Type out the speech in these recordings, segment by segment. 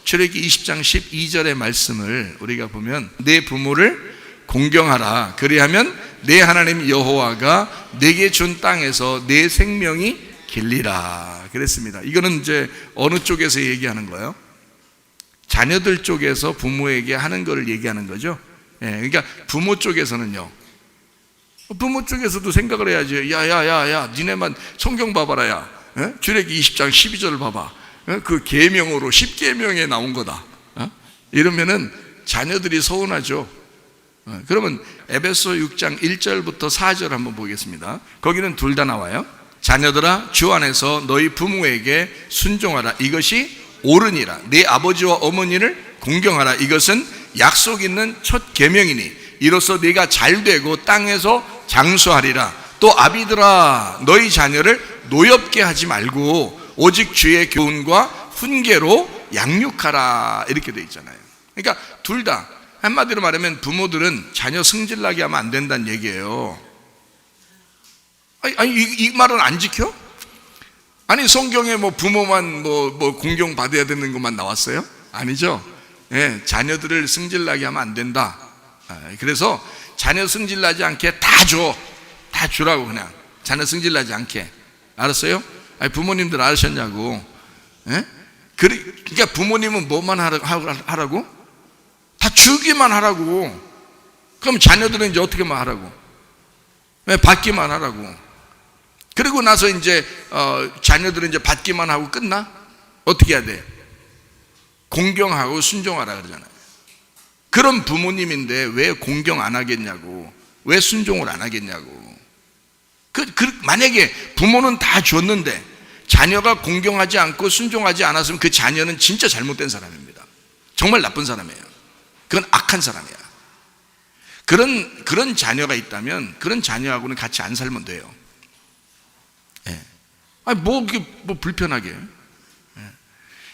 출애굽기 20장 12절의 말씀을 우리가 보면 내 부모를 공경하라. 그리하면 내 하나님 여호와가 내게 준 땅에서 내 생명이 길리라 그랬습니다. 이거는 이제 어느 쪽에서 얘기하는 거예요? 자녀들 쪽에서 부모에게 하는 거를 얘기하는 거죠. 그러니까 부모 쪽에서는요, 부모 쪽에서도 생각을 해야지. 야야야야, 니네만 성경 봐봐라. 야, 출애굽기 20장 12절을 봐봐. 그 계명으로 10계명에 나온 거다. 이러면은 자녀들이 서운하죠. 그러면 에베소 6장 1절부터 4절 한번 보겠습니다. 거기는 둘 다 나와요. 자녀들아, 주 안에서 너희 부모에게 순종하라. 이것이 옳으니라. 네 아버지와 어머니를 공경하라. 이것은 약속 있는 첫 계명이니 이로써 네가 잘되고 땅에서 장수하리라. 또 아비들아, 너희 자녀를 노엽게 하지 말고 오직 주의 교훈과 훈계로 양육하라. 이렇게 돼 있잖아요. 그러니까 둘 다, 한마디로 말하면 부모들은 자녀 승질나게 하면 안 된다는 얘기예요. 아니 이 말은 안 지켜? 아니 성경에 뭐 부모만 뭐 공경 받아야 되는 것만 나왔어요? 아니죠. 자녀들을 승질나게 하면 안 된다. 그래서 자녀 승질나지 않게 다 주라고. 그냥 자녀 승질나지 않게. 알았어요? 아니, 부모님들 알으셨냐고. 그러니까 부모님은 뭐만 하라고? 다 주기만 하라고. 그럼 자녀들은 이제 어떻게만 하라고? 받기만 하라고. 그리고 나서 이제 자녀들은 이제 받기만 하고 끝나? 어떻게 해야 돼? 공경하고 순종하라 그러잖아요. 그런 부모님인데 왜 공경 안 하겠냐고, 왜 순종을 안 하겠냐고. 만약에 부모는 다 줬는데 자녀가 공경하지 않고 순종하지 않았으면 그 자녀는 진짜 잘못된 사람입니다. 정말 나쁜 사람이에요. 그건 악한 사람이야. 그런 자녀가 있다면 그런 자녀하고는 같이 안 살면 돼요. 아니 뭐 불편하게.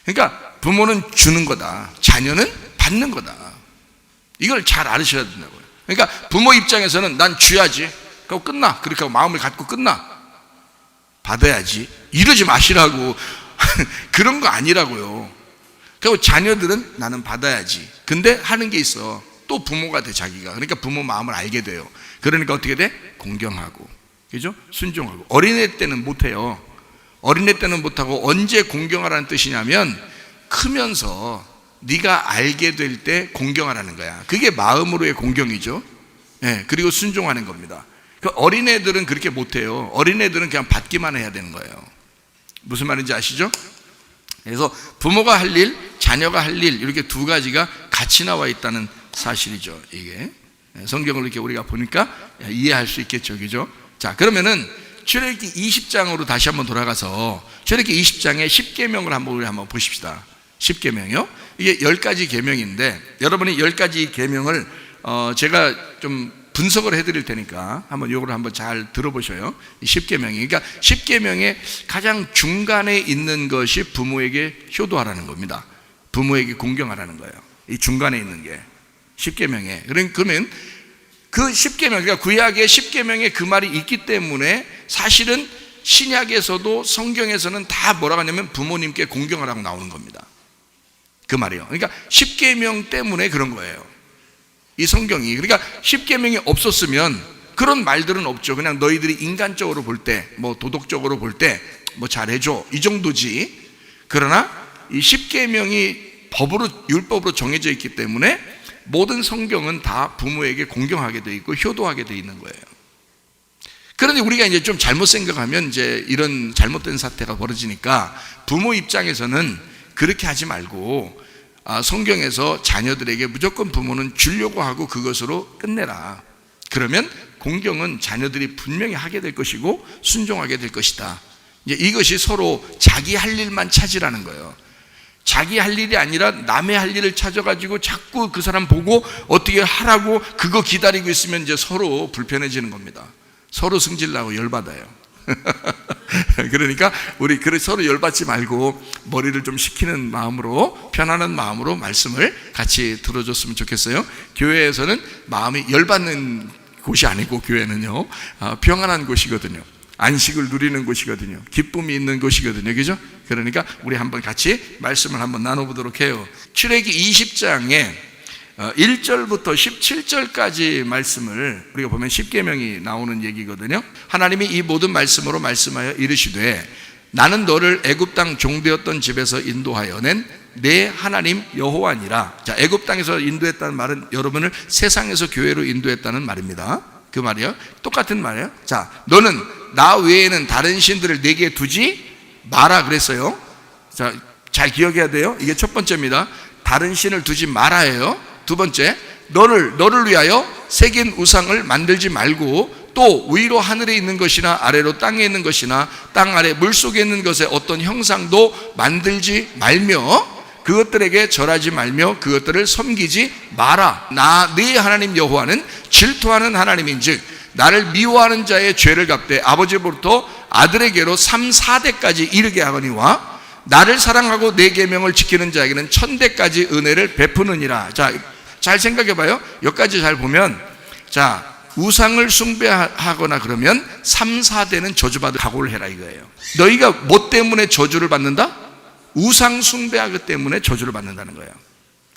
그러니까 부모는 주는 거다, 자녀는 받는 거다. 이걸 잘 알으셔야 된다고요. 그러니까 부모 입장에서는 난 줘야지, 그리고 끝나. 그렇게 하고 마음을 갖고 끝나. 받아야지, 이러지 마시라고. 그런 거 아니라고요. 그리고 자녀들은 나는 받아야지. 근데 하는 게 있어. 또 부모가 돼, 자기가. 그러니까 부모 마음을 알게 돼요. 그러니까 어떻게 돼? 공경하고, 그죠? 순종하고. 어린애 때는 못해요. 어린애 때는 못하고 언제 공경하라는 뜻이냐면 크면서 네가 알게 될 때 공경하라는 거야. 그게 마음으로의 공경이죠. 그리고 순종하는 겁니다. 어린애들은 그렇게 못해요. 어린애들은 그냥 받기만 해야 되는 거예요. 무슨 말인지 아시죠? 그래서 부모가 할 일, 자녀가 할 일, 이렇게 두 가지가 같이 나와 있다는 사실이죠. 이게 성경을 이렇게 우리가 보니까 이해할 수 있겠죠, 그죠? 자, 그러면은 출애굽기 20장으로 다시 한번 돌아가서 출애굽기 20장의 10계명을 한번 보십시다. 10계명이요. 이게 10가지 계명인데 여러분이 10가지 계명을 제가 좀 분석을 해드릴 테니까 한번 요거를 한번 잘 들어보셔요. 10계명이, 그러니까 10계명의 가장 중간에 있는 것이 부모에게 효도하라는 겁니다. 부모에게 공경하라는 거예요. 이 중간에 있는 게 10계명에. 그러면 그 10계명, 그러니까 구약의 10계명에 그 말이 있기 때문에 사실은 신약에서도 성경에서는 다 뭐라고 하냐면 부모님께 공경하라고 나오는 겁니다. 그 말이에요. 그러니까 10계명 때문에 그런 거예요, 이 성경이. 그러니까 10계명이 없었으면 그런 말들은 없죠. 그냥 너희들이 인간적으로 볼 때, 뭐 도덕적으로 볼 때 뭐 잘해줘, 이 정도지. 그러나 이 10계명이 법으로, 율법으로 정해져 있기 때문에 모든 성경은 다 부모에게 공경하게 돼 있고 효도하게 돼 있는 거예요. 그런데 우리가 이제 좀 잘못 생각하면 이제 이런 잘못된 사태가 벌어지니까 부모 입장에서는 그렇게 하지 말고 성경에서 자녀들에게 무조건 부모는 주려고 하고 그것으로 끝내라. 그러면 공경은 자녀들이 분명히 하게 될 것이고 순종하게 될 것이다. 이제 이것이 서로 자기 할 일만 찾으라는 거예요. 자기 할 일이 아니라 남의 할 일을 찾아가지고 자꾸 그 사람 보고 어떻게 하라고 그거 기다리고 있으면 이제 서로 불편해지는 겁니다. 서로 승질나고 열받아요. 그러니까 우리 서로 열받지 말고 머리를 좀 식히는 마음으로, 편안한 마음으로 말씀을 같이 들어줬으면 좋겠어요. 교회에서는 마음이 열받는 곳이 아니고 교회는요 평안한 곳이거든요. 안식을 누리는 곳이거든요. 기쁨이 있는 곳이거든요. 그죠? 그러니까 우리 한번 같이 말씀을 한번 나눠보도록 해요. 출애기 20장에 1절부터 17절까지 말씀을 우리가 보면 십계명이 나오는 얘기거든요. 하나님이 이 모든 말씀으로 말씀하여 이르시되 나는 너를 애굽 땅 종되었던 집에서 인도하여 낸 내 하나님 여호와니라. 자, 애굽 땅에서 인도했다는 말은 여러분을 세상에서 교회로 인도했다는 말입니다. 그 말이요. 똑같은 말이에요. 자, 너는 나 외에는 다른 신들을 내게 두지 마라 그랬어요. 자, 잘 기억해야 돼요. 이게 첫 번째입니다. 다른 신을 두지 말아요. 두 번째, 너를 위하여 새긴 우상을 만들지 말고 또 위로 하늘에 있는 것이나 아래로 땅에 있는 것이나 땅 아래 물속에 있는 것의 어떤 형상도 만들지 말며 그것들에게 절하지 말며 그것들을 섬기지 마라. 나 네 하나님 여호와는 질투하는 하나님인즉 나를 미워하는 자의 죄를 갚되 아버지로부터 아들에게로 3, 4대까지 이르게 하거니와 나를 사랑하고 내 계명을 지키는 자에게는 1000대까지 은혜를 베푸느니라. 자, 잘 생각해 봐요. 여기까지 잘 보면, 자, 우상을 숭배하거나 그러면 3, 4대는 저주받을 각오를 해라 이거예요. 너희가 뭐 때문에 저주를 받는다? 우상 숭배하기 때문에 저주를 받는다는 거예요.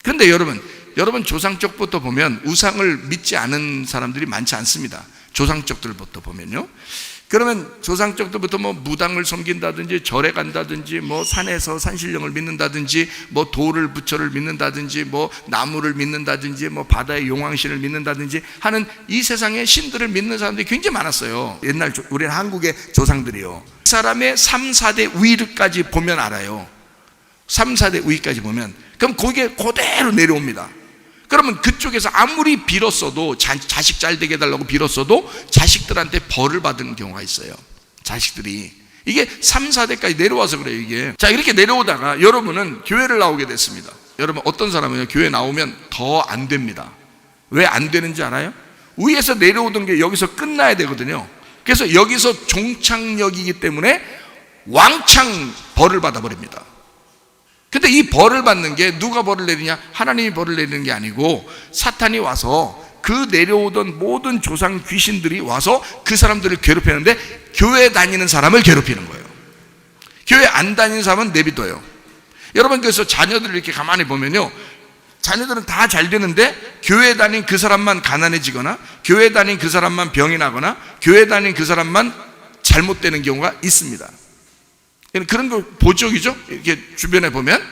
그런데 여러분 조상 쪽부터 보면 우상을 믿지 않은 사람들이 많지 않습니다. 조상 쪽들부터 보면요. 그러면 조상 쪽부터 뭐 무당을 섬긴다든지 절에 간다든지 뭐 산에서 산신령을 믿는다든지 뭐 돌을 부처를 믿는다든지 뭐 나무를 믿는다든지 뭐 바다의 용왕신을 믿는다든지 하는 이 세상의 신들을 믿는 사람들이 굉장히 많았어요. 옛날 우리 한국의 조상들이요. 이 사람의 3, 4대 위까지 보면 알아요. 3, 4대 위까지 보면 그럼 거기에 그대로 내려옵니다. 그러면 그쪽에서 아무리 빌었어도 자식 잘 되게 해달라고 빌었어도 자식들한테 벌을 받은 경우가 있어요. 자식들이 이게 3, 4대까지 내려와서 그래요. 이게 자 이렇게 내려오다가 여러분은 교회를 나오게 됐습니다. 여러분 어떤 사람은요 교회 나오면 더 안 됩니다. 왜 안 되는지 알아요? 위에서 내려오던 게 여기서 끝나야 되거든요. 그래서 여기서 종착역이기 때문에 왕창 벌을 받아버립니다. 근데 이 벌을 받는 게 누가 벌을 내리냐? 하나님이 벌을 내리는 게 아니고 사탄이 와서 그 내려오던 모든 조상 귀신들이 와서 그 사람들을 괴롭히는데 교회 다니는 사람을 괴롭히는 거예요. 교회 안 다니는 사람은 내비둬요. 여러분 그래서 자녀들을 이렇게 가만히 보면요, 자녀들은 다 잘 되는데 교회 다닌 그 사람만 가난해지거나 교회 다닌 그 사람만 병이 나거나 교회 다닌 그 사람만 잘못되는 경우가 있습니다. 그런 거 보적이죠. 이렇게 주변에 보면.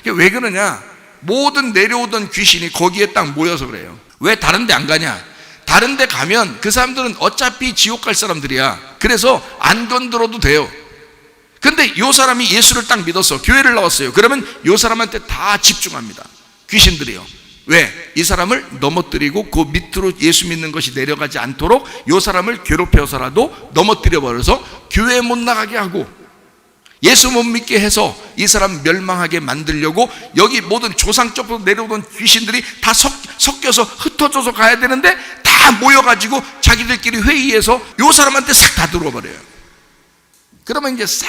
왜 그러냐? 모든 내려오던 귀신이 거기에 딱 모여서 그래요. 왜 다른 데 안 가냐? 다른 데 가면 그 사람들은 어차피 지옥 갈 사람들이야. 그래서 안 건드려도 돼요. 근데 이 사람이 예수를 딱 믿었어. 교회를 나왔어요. 그러면 이 사람한테 다 집중합니다. 귀신들이요. 왜? 이 사람을 넘어뜨리고 그 밑으로 예수 믿는 것이 내려가지 않도록 이 사람을 괴롭혀서라도 넘어뜨려 버려서 교회 못 나가게 하고 예수 못 믿게 해서 이 사람 멸망하게 만들려고 여기 모든 조상 쪽으로 내려오던 귀신들이 다 섞여서 흩어져서 가야 되는데 다 모여가지고 자기들끼리 회의해서 이 사람한테 싹 다 들어버려요. 그러면 이제 싹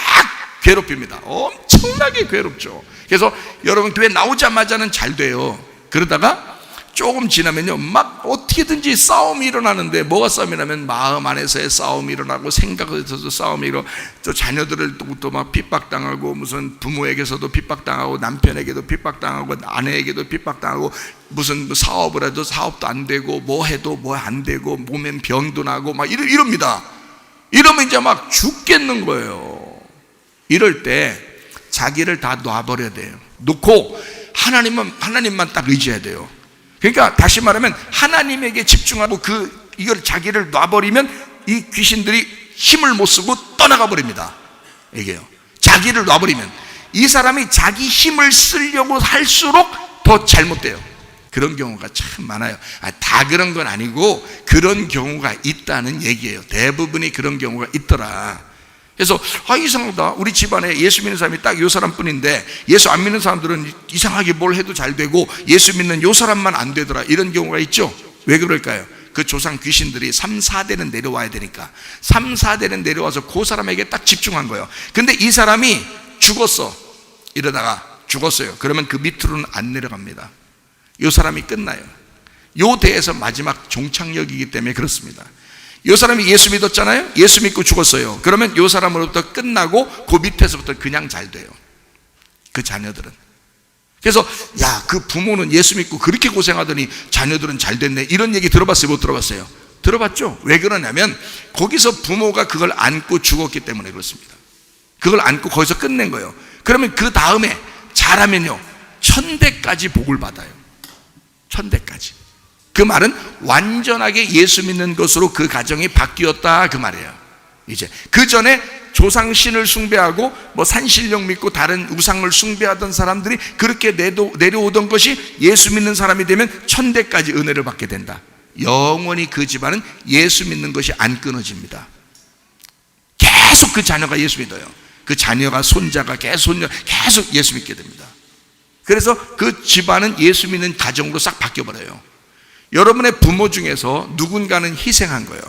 괴롭힙니다. 엄청나게 괴롭죠. 그래서 여러분 교회 나오자마자는 잘 돼요. 그러다가 조금 지나면요 막 어떻게든지 싸움이 일어나는데 뭐가 싸움이 나면 마음 안에서의 싸움이 일어나고 생각에서도 싸움이 일어나고 또 자녀들을 또 막 핍박당하고 무슨 부모에게서도 핍박당하고 남편에게도 핍박당하고 아내에게도 핍박당하고 무슨 사업을 해도 사업도 안 되고 뭐 해도 뭐 안 되고 몸엔 병도 나고 막 이럽니다. 이러면 이제 막 죽겠는 거예요. 이럴 때 자기를 다 놔버려야 돼요. 놓고 하나님만 딱 의지해야 돼요. 그러니까 다시 말하면 하나님에게 집중하고 이걸 자기를 놔버리면 이 귀신들이 힘을 못 쓰고 떠나가 버립니다. 이게요. 자기를 놔버리면 이 사람이 자기 힘을 쓰려고 할수록 더 잘못돼요. 그런 경우가 참 많아요. 다 그런 건 아니고 그런 경우가 있다는 얘기예요. 대부분이 그런 경우가 있더라. 그래서 이상하다. 우리 집안에 예수 믿는 사람이 딱 이 사람뿐인데 예수 안 믿는 사람들은 이상하게 뭘 해도 잘 되고 예수 믿는 이 사람만 안 되더라. 이런 경우가 있죠. 왜 그럴까요? 그 조상 귀신들이 3, 4대는 내려와야 되니까 3, 4대는 내려와서 그 사람에게 딱 집중한 거예요. 근데 이 사람이 죽었어. 이러다가 죽었어요. 그러면 그 밑으로는 안 내려갑니다. 이 사람이 끝나요. 이 대에서 마지막 종착역이기 때문에 그렇습니다. 이 사람이 예수 믿었잖아요. 예수 믿고 죽었어요. 그러면 이 사람으로부터 끝나고 그 밑에서부터 그냥 잘 돼요, 그 자녀들은. 그래서 야, 그 부모는 예수 믿고 그렇게 고생하더니 자녀들은 잘 됐네, 이런 얘기 들어봤어요, 못 들어봤어요? 들어봤죠? 왜 그러냐면 거기서 부모가 그걸 안고 죽었기 때문에 그렇습니다. 그걸 안고 거기서 끝낸 거예요. 그러면 그 다음에 잘하면요, 천대까지 복을 받아요. 천대까지. 그 말은 완전하게 예수 믿는 것으로 그 가정이 바뀌었다, 그 말이에요. 이제 그 전에 조상신을 숭배하고 뭐 산신령 믿고 다른 우상을 숭배하던 사람들이 그렇게 내려오던 것이 예수 믿는 사람이 되면 천대까지 은혜를 받게 된다. 영원히 그 집안은 예수 믿는 것이 안 끊어집니다. 계속 그 자녀가 예수 믿어요. 그 자녀가, 손자가 계속 예수 믿게 됩니다. 그래서 그 집안은 예수 믿는 가정으로 싹 바뀌어버려요. 여러분의 부모 중에서 누군가는 희생한 거예요.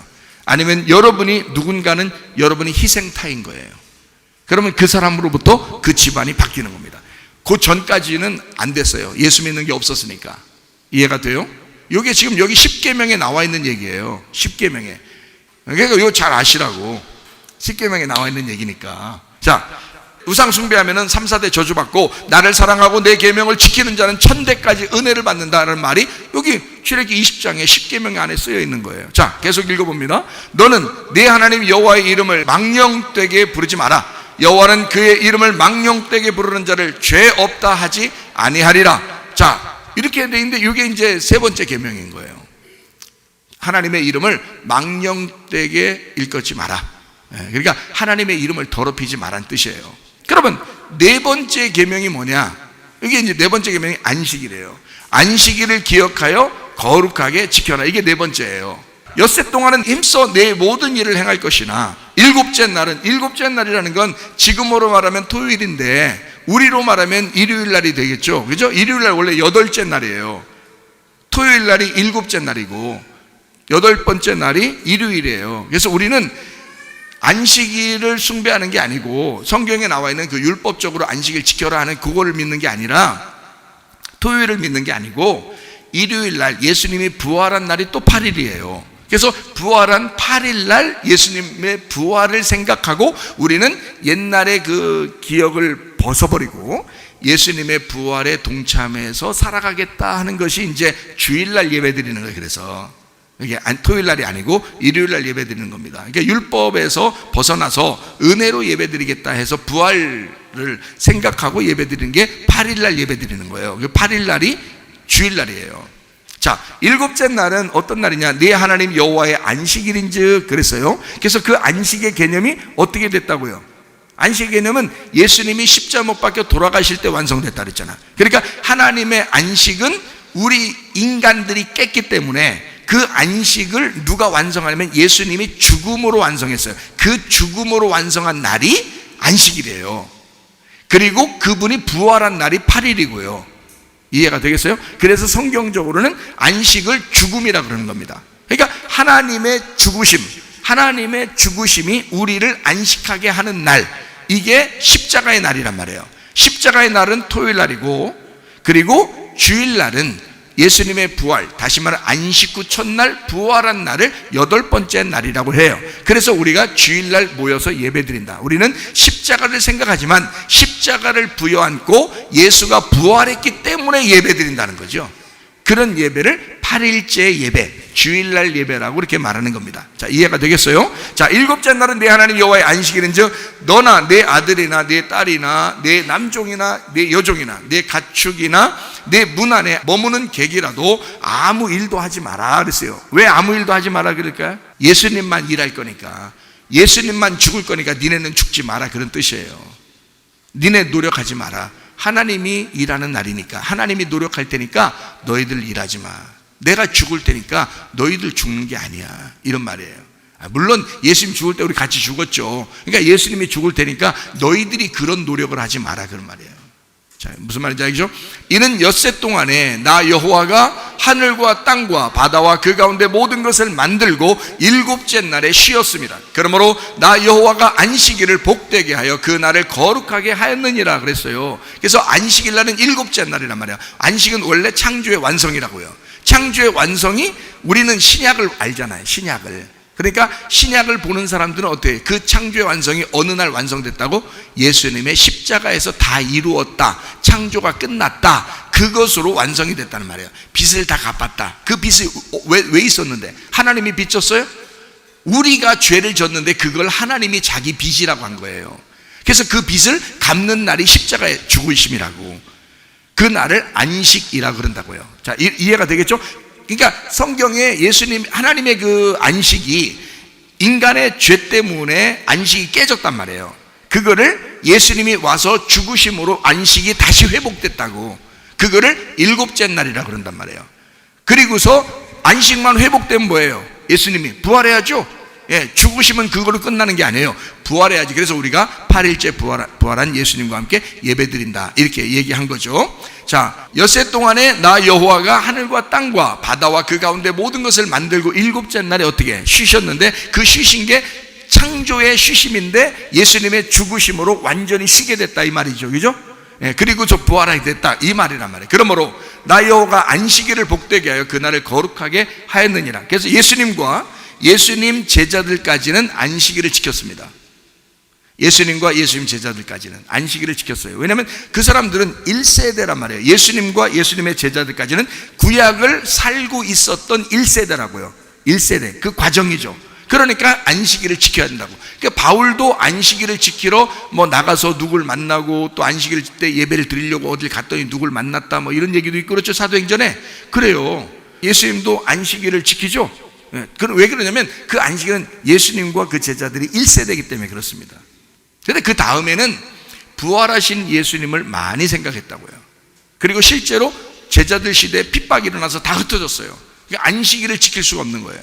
아니면 누군가는 여러분이 희생타인 거예요. 그러면 그 사람으로부터 그 집안이 바뀌는 겁니다. 그 전까지는 안 됐어요. 예수 믿는 게 없었으니까. 이해가 돼요? 이게 지금 여기 10계명에 나와 있는 얘기예요. 10계명에. 그러니까 이거 잘 아시라고. 10계명에 나와 있는 얘기니까. 자, 우상 숭배하면은 3, 4대 저주받고 나를 사랑하고 내 계명을 지키는 자는 천대까지 은혜를 받는다는 말이 여기 출애굽기 20장에 10계명 안에 쓰여 있는 거예요. 자, 계속 읽어봅니다. 너는 네 하나님 여호와의 이름을 망령되게 부르지 마라. 여호와는 그의 이름을 망령되게 부르는 자를 죄 없다 하지 아니하리라. 자, 이렇게 돼 있는데 이게 이제 세 번째 계명인 거예요. 하나님의 이름을 망령되게 일컫지 마라. 그러니까 하나님의 이름을 더럽히지 마라는 뜻이에요. 그러면 네 번째 계명이 뭐냐? 이게 이제 네 번째 계명이 안식이래요. 안식일을 기억하여 거룩하게 지켜라. 이게 네 번째예요. 엿새 동안은 힘써 내 모든 일을 행할 것이나 일곱째 날이라는 건 지금으로 말하면 토요일인데 우리로 말하면 일요일 날이 되겠죠. 그죠? 일요일 날 원래 8째 날이에요. 토요일 날이 7째 날이고 8번째 날이 일요일이에요. 그래서 우리는 안식일을 숭배하는 게 아니고 성경에 나와 있는 그 율법적으로 안식일 지켜라 하는 그거를 믿는 게 아니라 토요일을 믿는 게 아니고 일요일 날 예수님이 부활한 날이 또 8일이에요. 그래서 부활한 8일 날 예수님의 부활을 생각하고 우리는 옛날의 그 기억을 벗어버리고 예수님의 부활에 동참해서 살아가겠다 하는 것이 이제 주일날 예배 드리는 거예요. 그래서 이게 토요일 날이 아니고 일요일 날 예배 드리는 겁니다. 그러니까 율법에서 벗어나서 은혜로 예배 드리겠다 해서 부활을 생각하고 예배 드리는 게 8일 날 예배 드리는 거예요. 8일 날이 주일 날이에요. 자, 7째 날은 어떤 날이냐? 네 하나님 여호와의 안식일인즉 그랬어요. 그래서 그 안식의 개념이 어떻게 됐다고요? 안식의 개념은 예수님이 십자가 못 박혀 돌아가실 때 완성됐다 그랬잖아. 그러니까 하나님의 안식은 우리 인간들이 깼기 때문에 그 안식을 누가 완성하냐면 예수님이 죽음으로 완성했어요. 그 죽음으로 완성한 날이 안식이래요. 그리고 그분이 부활한 날이 8일이고요. 이해가 되겠어요? 그래서 성경적으로는 안식을 죽음이라 그러는 겁니다. 그러니까 하나님의 죽으심이 우리를 안식하게 하는 날, 이게 십자가의 날이란 말이에요. 십자가의 날은 토요일 날이고, 그리고 주일 날은 예수님의 부활, 다시 말해 안식 후 첫날 부활한 날을 8번째 날이라고 해요. 그래서 우리가 주일날 모여서 예배드린다. 우리는 십자가를 생각하지만 십자가를 부여안고 예수가 부활했기 때문에 예배드린다는 거죠. 그런 예배를 8일째 예배, 주일날 예배라고 이렇게 말하는 겁니다. 자, 이해가 되겠어요? 자, 7째 날은 내 하나님 여호와의 안식일인즉 너나 내 아들이나 내 딸이나 내 남종이나 내 여종이나 내 가축이나 내 문 안에 머무는 객이라도 아무 일도 하지 마라 그랬어요. 왜 아무 일도 하지 마라 그럴까요? 예수님만 일할 거니까, 예수님만 죽을 거니까 니네는 죽지 마라, 그런 뜻이에요. 니네 노력하지 마라. 하나님이 일하는 날이니까, 하나님이 노력할 테니까 너희들 일하지 마. 내가 죽을 테니까 너희들 죽는 게 아니야, 이런 말이에요. 물론 예수님 죽을 때 우리 같이 죽었죠. 그러니까 예수님이 죽을 테니까 너희들이 그런 노력을 하지 마라, 그런 말이에요. 자, 무슨 말인지 알겠죠? 이는 엿새 동안에 나 여호와가 하늘과 땅과 바다와 그 가운데 모든 것을 만들고 7째 날에 쉬었습니다. 그러므로 나 여호와가 안식일을 복되게 하여 그 날을 거룩하게 하였느니라 그랬어요. 그래서 안식일 날은 7째 날이란 말이야. 안식은 원래 창조의 완성이라고요. 창조의 완성이, 우리는 신약을 알잖아요. 신약을. 그러니까 신약을 보는 사람들은 어때요? 그 창조의 완성이 어느 날 완성됐다고? 예수님의 십자가에서 다 이루었다, 창조가 끝났다, 그것으로 완성이 됐다는 말이에요. 빚을 다 갚았다. 그 빚이 왜 있었는데? 하나님이 빚 졌어요? 우리가 죄를 졌는데 그걸 하나님이 자기 빚이라고 한 거예요. 그래서 그 빚을 갚는 날이 십자가의 죽으심이라고, 그 날을 안식이라고 그런다고요. 자, 이해가 되겠죠? 그러니까 성경에 예수님, 하나님의 그 안식이 인간의 죄 때문에 안식이 깨졌단 말이에요. 그거를 예수님이 와서 죽으심으로 안식이 다시 회복됐다고, 그거를 일곱째 날이라고 그런단 말이에요. 그리고서 안식만 회복되면 뭐예요? 예수님이 부활해야죠. 예, 죽으시면 그걸로 끝나는 게 아니에요. 부활해야지. 그래서 우리가 8일째 부활한 예수님과 함께 예배드린다, 이렇게 얘기한 거죠. 자, 엿새 동안에 나 여호와가 하늘과 땅과 바다와 그 가운데 모든 것을 만들고 일곱째 날에 어떻게 쉬셨는데, 그 쉬신 게 창조의 쉬심인데 예수님의 죽으심으로 완전히 쉬게 됐다, 이 말이죠. 그죠? 예, 그리고 저 부활하게 됐다, 이 말이란 말이에요. 그러므로 나 여호와가 안식일을 복되게 하여 그날을 거룩하게 하였느니라. 그래서 예수님과 예수님 제자들까지는 안식일을 지켰습니다. 예수님과 예수님 제자들까지는 안식일을 지켰어요. 왜냐하면 그 사람들은 1세대란 말이에요. 예수님과 예수님의 제자들까지는 구약을 살고 있었던 1세대라고요. 1세대, 그 과정이죠. 그러니까 안식일을 지켜야 된다고. 그러니까 바울도 안식일을 지키러 뭐 나가서 누굴 만나고, 또 안식일 때 예배를 드리려고 어딜 갔더니 누굴 만났다, 뭐 이런 얘기도 있고 그렇죠, 사도행전에. 그래요. 예수님도 안식일을 지키죠. 왜 그러냐면 그 안식일은 예수님과 그 제자들이 1세대이기 때문에 그렇습니다. 그런데 그 다음에는 부활하신 예수님을 많이 생각했다고요. 그리고 실제로 제자들 시대에 핍박이 일어나서 다 흩어졌어요. 그러니까 안식일을 지킬 수가 없는 거예요.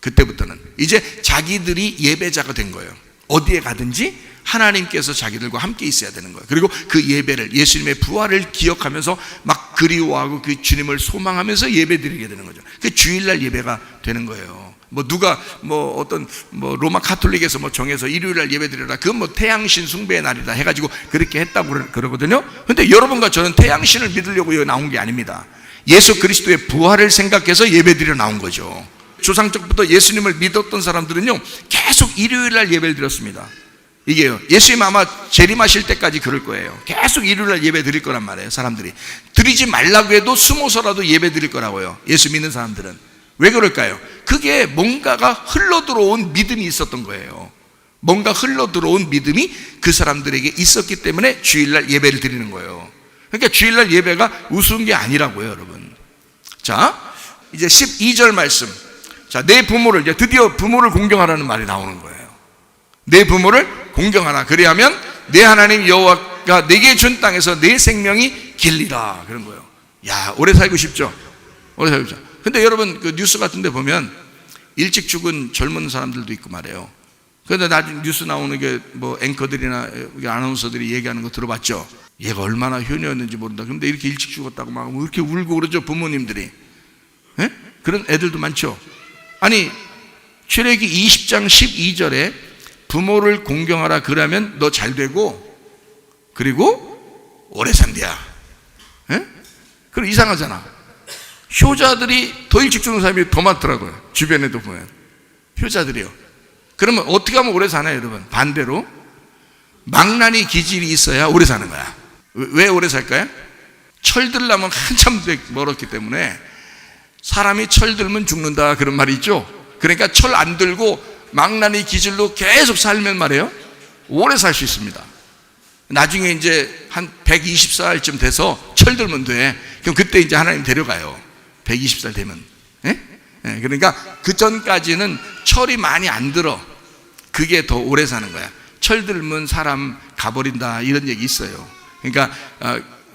그때부터는 이제 자기들이 예배자가 된 거예요. 어디에 가든지 하나님께서 자기들과 함께 있어야 되는 거예요. 그리고 그 예배를, 예수님의 부활을 기억하면서 막 그리워하고 그 주님을 소망하면서 예배 드리게 되는 거죠. 그 주일날 예배가 되는 거예요. 뭐 누가 뭐 어떤 뭐 로마 카톨릭에서 뭐 정해서 일요일날 예배 드리라, 그건 뭐 태양신 숭배의 날이다 해가지고 그렇게 했다고 그러거든요. 근데 여러분과 저는 태양신을 믿으려고 여기 나온 게 아닙니다. 예수 그리스도의 부활을 생각해서 예배 드리러 나온 거죠. 조상적부터 예수님을 믿었던 사람들은요, 계속 일요일날 예배를 드렸습니다. 이게요, 예수님 아마 재림하실 때까지 그럴 거예요. 계속 일요일날 예배 드릴 거란 말이에요. 사람들이 드리지 말라고 해도 숨어서라도 예배 드릴 거라고요, 예수 믿는 사람들은. 왜 그럴까요? 그게 뭔가가 흘러들어온 믿음이 있었던 거예요. 뭔가 흘러들어온 믿음이 그 사람들에게 있었기 때문에 주일날 예배를 드리는 거예요. 그러니까 주일날 예배가 우스운 게 아니라고요, 여러분. 자, 이제 12절 말씀. 자, 내 부모를, 이제 드디어 부모를 공경하라는 말이 나오는 거예요. 내 부모를 공경하라. 그리하면 내 하나님 여호와가 내게 준 땅에서 내 생명이 길리라, 그런 거예요. 야, 오래 살고 싶죠? 오래 살고 싶죠? 근데 여러분, 그 뉴스 같은 데 보면 일찍 죽은 젊은 사람들도 있고 말이에요. 그런데 나중에 뉴스 나오는 게 뭐 앵커들이나 아나운서들이 얘기하는 거 들어봤죠? 얘가 얼마나 효녀였는지 모른다. 근데 이렇게 일찍 죽었다고 막 이렇게 울고 그러죠, 부모님들이. 예? 그런 애들도 많죠. 아니, 출애기 20장 12절에 부모를 공경하라, 그러면 너 잘 되고 그리고 오래 산대야. 예? 그럼 이상하잖아. 효자들이 더 일찍 죽는 사람이 더 많더라고요. 주변에도 보면 효자들이요. 그러면 어떻게 하면 오래 사나요, 여러분? 반대로 망나니 기질이 있어야 오래 사는 거야. 왜 오래 살까요? 철들려면 한참 멀었기 때문에. 사람이 철들면 죽는다, 그런 말이 있죠. 그러니까 철 안 들고 망나니 기질로 계속 살면 말이에요, 오래 살 수 있습니다. 나중에 이제 한 120살쯤 돼서 철들면 돼. 그럼 그때 이제 하나님 데려가요. 120살 되면. 예? 예, 그러니까 그 전까지는 철이 많이 안 들어. 그게 더 오래 사는 거야. 철들면 사람 가버린다, 이런 얘기 있어요. 그러니까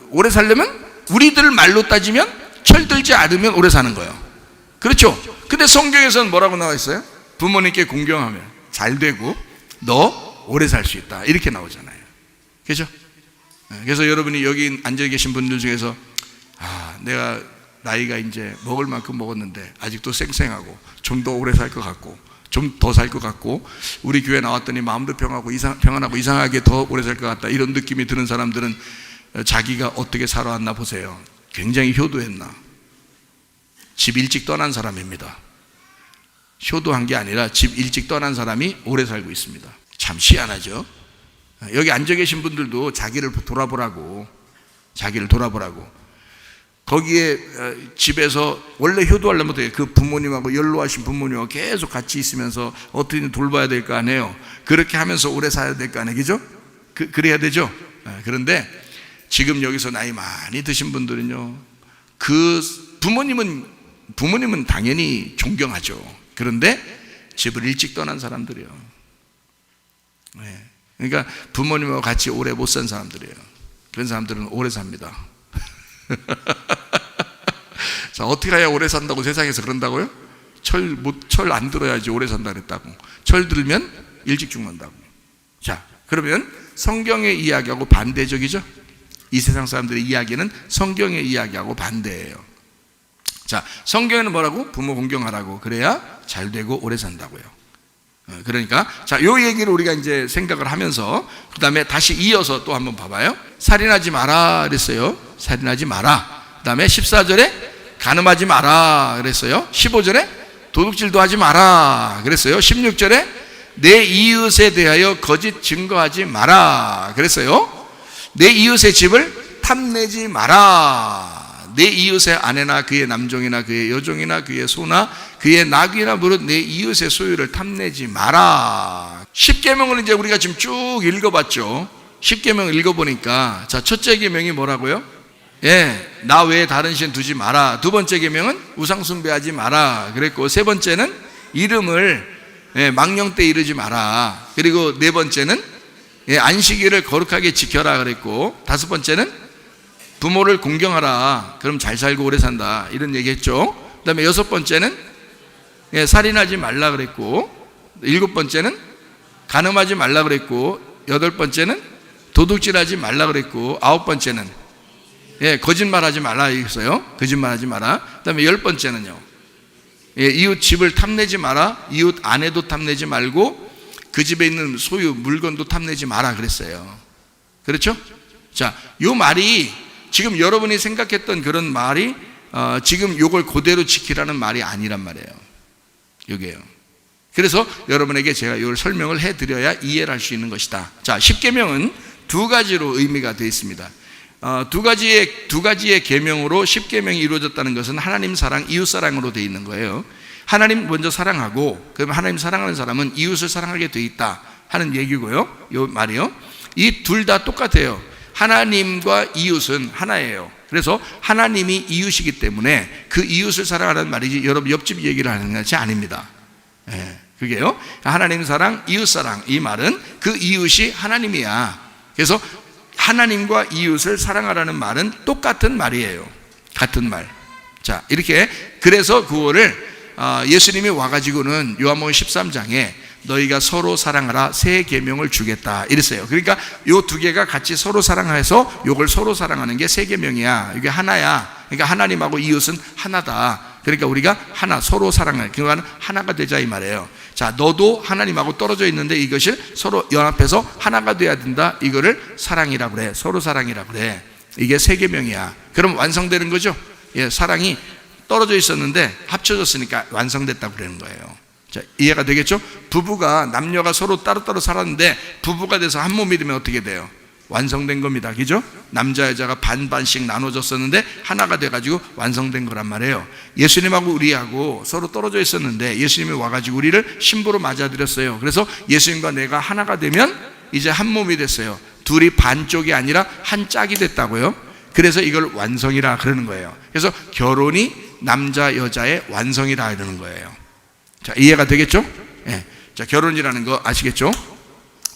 오래 살려면 우리들 말로 따지면 철들지 않으면 오래 사는 거예요. 그렇죠? 근데 성경에서는 뭐라고 나와 있어요? 부모님께 공경하면 잘 되고 너 오래 살 수 있다, 이렇게 나오잖아요. 그렇죠? 그래서 여러분이 여기 앉아 계신 분들 중에서 내가 나이가 이제 먹을 만큼 먹었는데 아직도 쌩쌩하고 좀 더 오래 살 것 같고 좀 더 살 것 같고 우리 교회 나왔더니 마음도 평안하고 이상하게 더 오래 살 것 같다, 이런 느낌이 드는 사람들은 자기가 어떻게 살아왔나 보세요. 굉장히 효도했나. 집 일찍 떠난 사람입니다. 효도한 게 아니라 집 일찍 떠난 사람이 오래 살고 있습니다. 참 희한하죠. 여기 앉아 계신 분들도 자기를 돌아보라고, 거기에 집에서 원래 효도하려면 그 부모님하고 연로하신 부모님하고 계속 같이 있으면서 어떻게 돌봐야 될 거 아니에요. 그렇게 하면서 오래 살아야 될 거 아니에요. 그죠? 그래야 되죠. 그런데 지금 여기서 나이 많이 드신 분들은요, 그 부모님은 당연히 존경하죠. 그런데 집을 일찍 떠난 사람들이에요. 그러니까 부모님하고 같이 오래 못 산 사람들이에요. 그런 사람들은 오래 삽니다. 자, 어떻게 해야 오래 산다고 세상에서 그런다고요? 철 안 들어야지 오래 산다 그랬다고. 철 들면 일찍 죽는다고. 자, 그러면 성경의 이야기하고 반대적이죠? 이 세상 사람들의 이야기는 성경의 이야기하고 반대예요. 자, 성경에는 뭐라고? 부모 공경하라고. 그래야 잘 되고 오래 산다고요. 그러니까 자, 요 얘기를 우리가 이제 생각을 하면서 그 다음에 다시 이어서 또 한번 봐봐요. 살인하지 마라 그랬어요. 살인하지 마라. 그 다음에 14절에 간음하지 마라 그랬어요. 15절에 도둑질도 하지 마라 그랬어요. 16절에 내 이웃에 대하여 거짓 증거하지 마라 그랬어요. 내 이웃의 집을 탐내지 마라. 내 이웃의 아내나 그의 남종이나 그의 여종이나 그의 소나 그의 나귀나 무릇 내 이웃의 소유를 탐내지 마라. 10계명을 이제 우리가 지금 쭉 읽어봤죠. 10계명 읽어보니까 자, 첫째 계명이 뭐라고요? 나 외에 다른 신 두지 마라. 두 번째 계명은 우상 숭배하지 마라 그랬고, 세 번째는 이름을 망령 때 이르지 마라. 그리고 네 번째는 안식일을 거룩하게 지켜라 그랬고, 다섯 번째는 부모를 공경하라. 그럼 잘 살고 오래 산다. 이런 얘기 했죠. 그 다음에 여섯 번째는 살인하지 말라 그랬고, 일곱 번째는 간음하지 말라 그랬고, 여덟 번째는 도둑질하지 말라 그랬고, 아홉 번째는 거짓말하지 말라 했어요. 거짓말하지 마라. 그 다음에 열 번째는요, 이웃 집을 탐내지 마라. 이웃 아내도 탐내지 말고 그 집에 있는 소유 물건도 탐내지 마라 그랬어요. 그렇죠? 자, 요 말이 지금 여러분이 생각했던 그런 말이 지금 요걸 그대로 지키라는 말이 아니란 말이에요. 요게요. 그래서 여러분에게 제가 이걸 설명을 해드려야 이해를 할 수 있는 것이다. 자, 10계명은 두 가지로 의미가 되어 있습니다. 두 가지의 계명으로 10계명이 이루어졌다는 것은 하나님 사랑, 이웃 사랑으로 되어 있는 거예요. 하나님 먼저 사랑하고, 그럼 하나님 사랑하는 사람은 이웃을 사랑하게 되어 있다 하는 얘기고요. 요 말이요. 이 둘 다 똑같아요. 하나님과 이웃은 하나예요. 그래서 하나님이 이웃이기 때문에 그 이웃을 사랑하라는 말이지 여러분 옆집 얘기를 하는 것이 아닙니다. 그게요. 하나님 사랑, 이웃 사랑, 이 말은 그 이웃이 하나님이야. 그래서 하나님과 이웃을 사랑하라는 말은 똑같은 말이에요. 같은 말. 자, 이렇게 그래서 그거를 예수님이 와가지고는 요한복음 13장에 너희가 서로 사랑하라 새 계명을 주겠다 이랬어요. 그러니까 요 두 개가 같이 서로 사랑해서 요걸 서로 사랑하는 게 새 계명이야. 이게 하나야. 그러니까 하나님하고 이웃은 하나다. 그러니까 우리가 하나, 서로 사랑해. 그러니까 하나가 되자 이 말이에요. 자, 너도 하나님하고 떨어져 있는데 이것을 서로 연합해서 하나가 돼야 된다. 이거를 사랑이라고 그래. 서로 사랑이라고 그래. 이게 새 계명이야. 그럼 완성되는 거죠. 사랑이 떨어져 있었는데 합쳐졌으니까 완성됐다고 그러는 거예요. 자, 이해가 되겠죠? 부부가, 남녀가 서로 따로따로 살았는데 부부가 돼서 한 몸이 되면 어떻게 돼요? 완성된 겁니다. 그죠? 남자 여자가 반반씩 나눠졌었는데 하나가 돼가지고 완성된 거란 말이에요. 예수님하고 우리하고 서로 떨어져 있었는데 예수님이 와가지고 우리를 신부로 맞아들였어요. 그래서 예수님과 내가 하나가 되면 이제 한 몸이 됐어요. 둘이 반쪽이 아니라 한 짝이 됐다고요. 그래서 이걸 완성이라 그러는 거예요. 그래서 결혼이 남자 여자의 완성이라 이러는 거예요. 자, 이해가 되겠죠? 자, 결혼이라는 거 아시겠죠?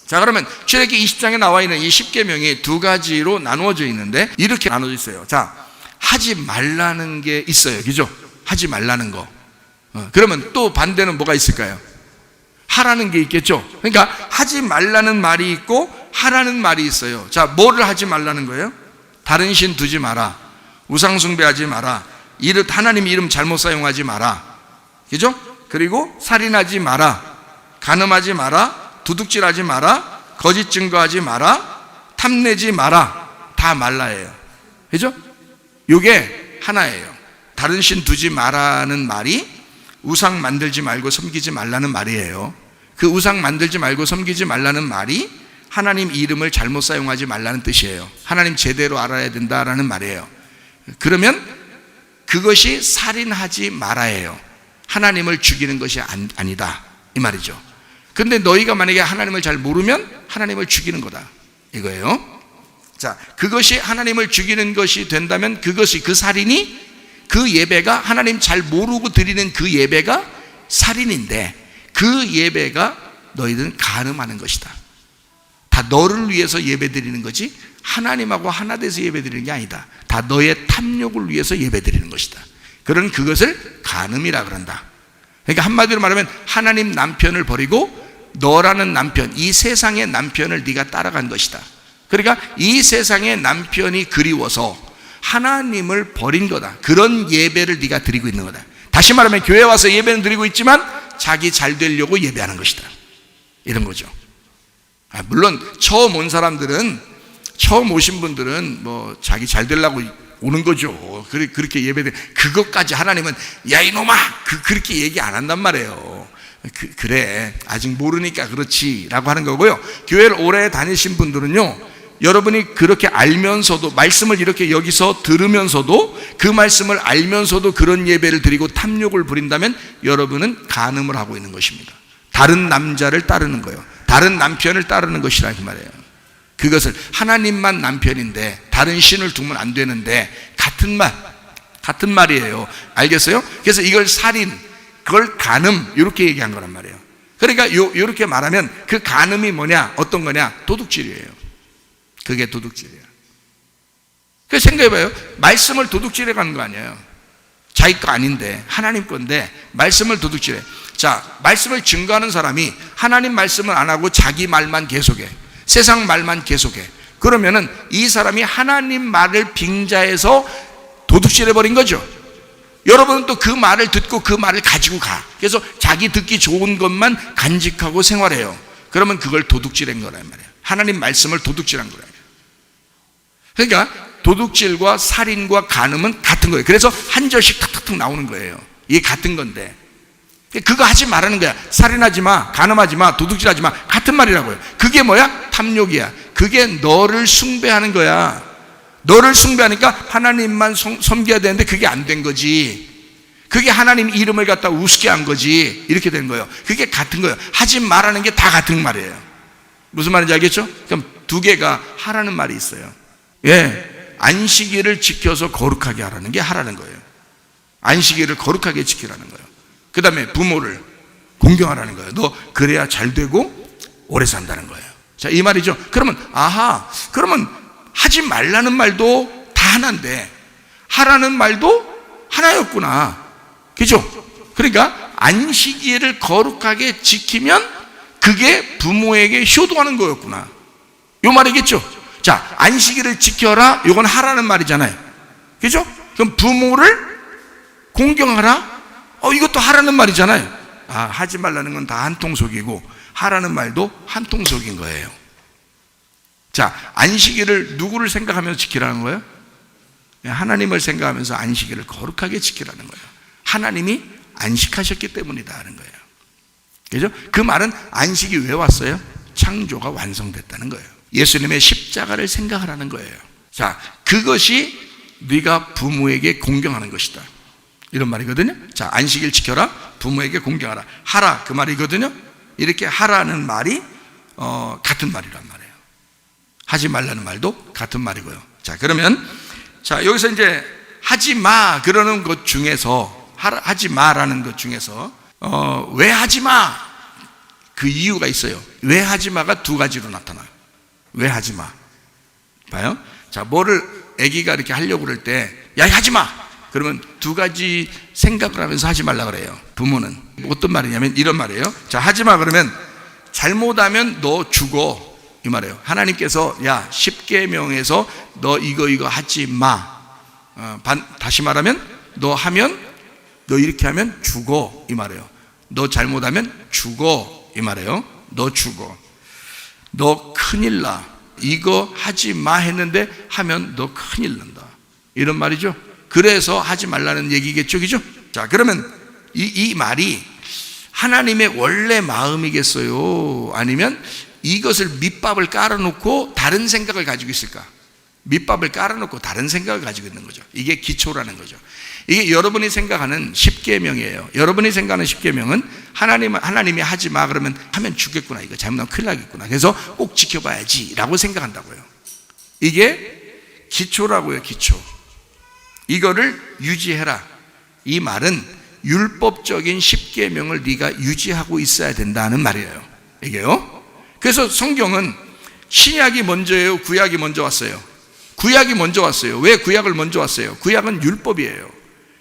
자, 그러면 출애굽기 20장에 나와 있는 이 10계명이 두 가지로 나누어져 있는데 이렇게 나눠져 있어요. 자, 하지 말라는 게 있어요. 그죠? 하지 말라는 거. 그러면 또 반대는 뭐가 있을까요? 하라는 게 있겠죠? 그러니까 하지 말라는 말이 있고 하라는 말이 있어요. 자, 뭐를 하지 말라는 거예요? 다른 신 두지 마라. 우상 숭배하지 마라. 하나님 이름 잘못 사용하지 마라. 그죠? 그리고 살인하지 마라. 간음하지 마라. 도둑질하지 마라. 거짓 증거하지 마라. 탐내지 마라. 다 말라예요. 그죠? 요게 하나예요. 다른 신 두지 마라는 말이 우상 만들지 말고 섬기지 말라는 말이에요. 그 우상 만들지 말고 섬기지 말라는 말이 하나님 이름을 잘못 사용하지 말라는 뜻이에요. 하나님 제대로 알아야 된다라는 말이에요. 그러면 그것이 살인하지 말아예요. 하나님을 죽이는 것이 아니다 이 말이죠. 근데 너희가 만약에 하나님을 잘 모르면 하나님을 죽이는 거다 이거예요. 자, 그것이 하나님을 죽이는 것이 된다면 그것이, 그 살인이, 그 예배가, 하나님 잘 모르고 드리는 그 예배가 살인인데, 그 예배가 너희들은 간음하는 것이다. 다 너를 위해서 예배 드리는 거지 하나님하고 하나 돼서 예배 드리는 게 아니다. 다 너의 탐욕을 위해서 예배 드리는 것이다. 그런 그것을 간음이라 그런다. 그러니까 한마디로 말하면 하나님 남편을 버리고 너라는 남편, 이 세상의 남편을 네가 따라간 것이다. 그러니까 이 세상의 남편이 그리워서 하나님을 버린 거다. 그런 예배를 네가 드리고 있는 거다. 다시 말하면 교회 와서 예배는 드리고 있지만 자기 잘 되려고 예배하는 것이다. 이런 거죠. 물론 처음 온 사람들은, 처음 오신 분들은 뭐 자기 잘 되려고 오는 거죠. 그렇게 예배드, 그것까지 하나님은 야 이놈아 그렇게 얘기 안 한단 말이에요. 그래 아직 모르니까 그렇지 라고 하는 거고요. 교회를 오래 다니신 분들은요, 여러분이 그렇게 알면서도, 말씀을 이렇게 여기서 들으면서도, 그 말씀을 알면서도 그런 예배를 드리고 탐욕을 부린다면 여러분은 간음을 하고 있는 것입니다. 다른 남자를 따르는 거예요. 다른 남편을 따르는 것이라 그 말이에요. 그것을, 하나님만 남편인데 다른 신을 두면 안 되는데 같은 말이에요. 알겠어요? 그래서 이걸 살인, 그걸 간음 이렇게 얘기한 거란 말이에요. 그러니까 이렇게 말하면 그 간음이 뭐냐, 어떤 거냐, 도둑질이에요. 그게 도둑질이에요. 그래서 생각해봐요. 말씀을 도둑질해 가는 거 아니에요. 자기 거 아닌데, 하나님 건데 말씀을 도둑질해. 자, 말씀을 증거하는 사람이 하나님 말씀을 안 하고 자기 말만 계속해, 세상 말만 계속해, 그러면은 이 사람이 하나님 말을 빙자해서 도둑질해 버린 거죠. 여러분은 또 그 말을 듣고 그 말을 가지고 가. 그래서 자기 듣기 좋은 것만 간직하고 생활해요. 그러면 그걸 도둑질한 거란 말이에요. 하나님 말씀을 도둑질한 거예요. 그러니까 도둑질과 살인과 간음은 같은 거예요. 그래서 한 절씩 탁탁탁 나오는 거예요. 이게 같은 건데 그거 하지 말라는 거야. 살인하지 마, 간음하지 마, 도둑질하지 마, 같은 말이라고요. 그게 뭐야? 탐욕이야. 그게 너를 숭배하는 거야. 너를 숭배하니까 하나님만 섬겨야 되는데 그게 안 된 거지. 그게 하나님 이름을 갖다 우습게 한 거지. 이렇게 된 거예요. 그게 같은 거예요. 하지 말라는 게 다 같은 말이에요. 무슨 말인지 알겠죠? 그럼 두 개가 하라는 말이 있어요. 예, 안식일을 지켜서 거룩하게 하라는 게 하라는 거예요. 안식일을 거룩하게 지키라는 거예요. 그 다음에 부모를 공경하라는 거예요. 너 그래야 잘 되고 오래 산다는 거예요. 자, 이 말이죠. 그러면 그러면 하지 말라는 말도 다 하나인데 하라는 말도 하나였구나. 그죠? 그러니까 안식일을 거룩하게 지키면 그게 부모에게 효도하는 거였구나. 요 말이겠죠? 자, 안식일을 지켜라, 이건 하라는 말이잖아요. 그죠? 그럼 부모를 공경하라? 이것도 하라는 말이잖아요. 하지 말라는 건 다 한통속이고 하라는 말도 한통속인 거예요. 자, 안식일을 누구를 생각하면서 지키라는 거예요? 하나님을 생각하면서 안식일을 거룩하게 지키라는 거예요. 하나님이 안식하셨기 때문이다 하는 거예요. 그죠? 그 말은 안식이 왜 왔어요? 창조가 완성됐다는 거예요. 예수님의 십자가를 생각하라는 거예요. 자, 그것이 네가 부모에게 공경하는 것이다, 이런 말이거든요. 자, 안식일 지켜라, 부모에게 공경하라, 하라, 그 말이거든요. 이렇게 하라는 말이 같은 말이란 말이에요. 하지 말라는 말도 같은 말이고요. 자, 그러면 자, 여기서 이제 하지 마 그러는 것 중에서, 하지 마라는 것 중에서 왜 하지 마? 그 이유가 있어요. 왜 하지 마가 두 가지로 나타나요. 왜 하지 마? 봐요. 자, 뭐를 아기가 이렇게 하려고 그럴 때 야, 하지 마! 그러면 두 가지 생각을 하면서 하지 말라 그래요. 부모는 어떤 말이냐면 이런 말이에요. 자, 하지 마 그러면 잘못하면 너 죽어, 이 말이에요. 하나님께서 야, 십계명에서 너 이거 하지 마. 다시 말하면 너 이렇게 하면 죽어, 이 말이에요. 너 잘못하면 죽어, 이 말이에요. 너 죽어. 너 큰일 나. 이거 하지 마 했는데 하면 너 큰일 난다, 이런 말이죠. 그래서 하지 말라는 얘기겠죠, 그죠? 자, 그러면 이 말이 하나님의 원래 마음이겠어요? 아니면 이것을 밑밥을 깔아놓고 다른 생각을 가지고 있을까? 밑밥을 깔아놓고 다른 생각을 가지고 있는 거죠. 이게 기초라는 거죠. 이게 여러분이 생각하는 십계명이에요. 여러분이 생각하는 십계명은 하나님이 하지 마 그러면 하면 죽겠구나, 이거 잘못하면 큰일 나겠구나, 그래서 꼭 지켜봐야지 라고 생각한다고요. 이게 기초라고요. 기초. 이거를 유지해라. 이 말은 율법적인 십계명을 네가 유지하고 있어야 된다는 말이에요. 이게요. 그래서 성경은 신약이 먼저예요, 구약이 먼저 왔어요? 구약이 먼저 왔어요. 왜 구약을 먼저 왔어요? 구약은 율법이에요.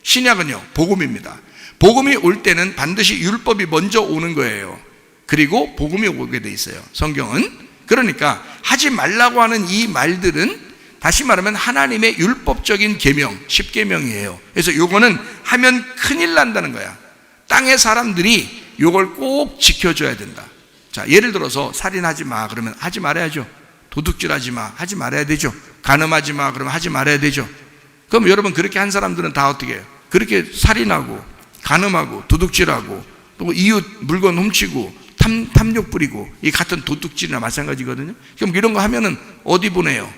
신약은요, 복음입니다. 복음이 올 때는 반드시 율법이 먼저 오는 거예요. 그리고 복음이 오게 돼 있어요, 성경은. 그러니까 하지 말라고 하는 이 말들은 다시 말하면 하나님의 율법적인 계명, 십계명이에요. 그래서 요거는 하면 큰일 난다는 거야. 땅의 사람들이 요걸 꼭 지켜줘야 된다. 자, 예를 들어서 살인하지 마 그러면 하지 말아야죠. 도둑질하지 마, 하지 말아야 되죠. 간음하지 마 그러면 하지 말아야 되죠. 그럼 여러분, 그렇게 한 사람들은 다 어떻게 해요? 그렇게 살인하고 간음하고 도둑질하고 또 이웃 물건 훔치고 탐욕 부리고, 이 같은 도둑질이나 마찬가지거든요. 그럼 이런 거 하면은 어디 보내요?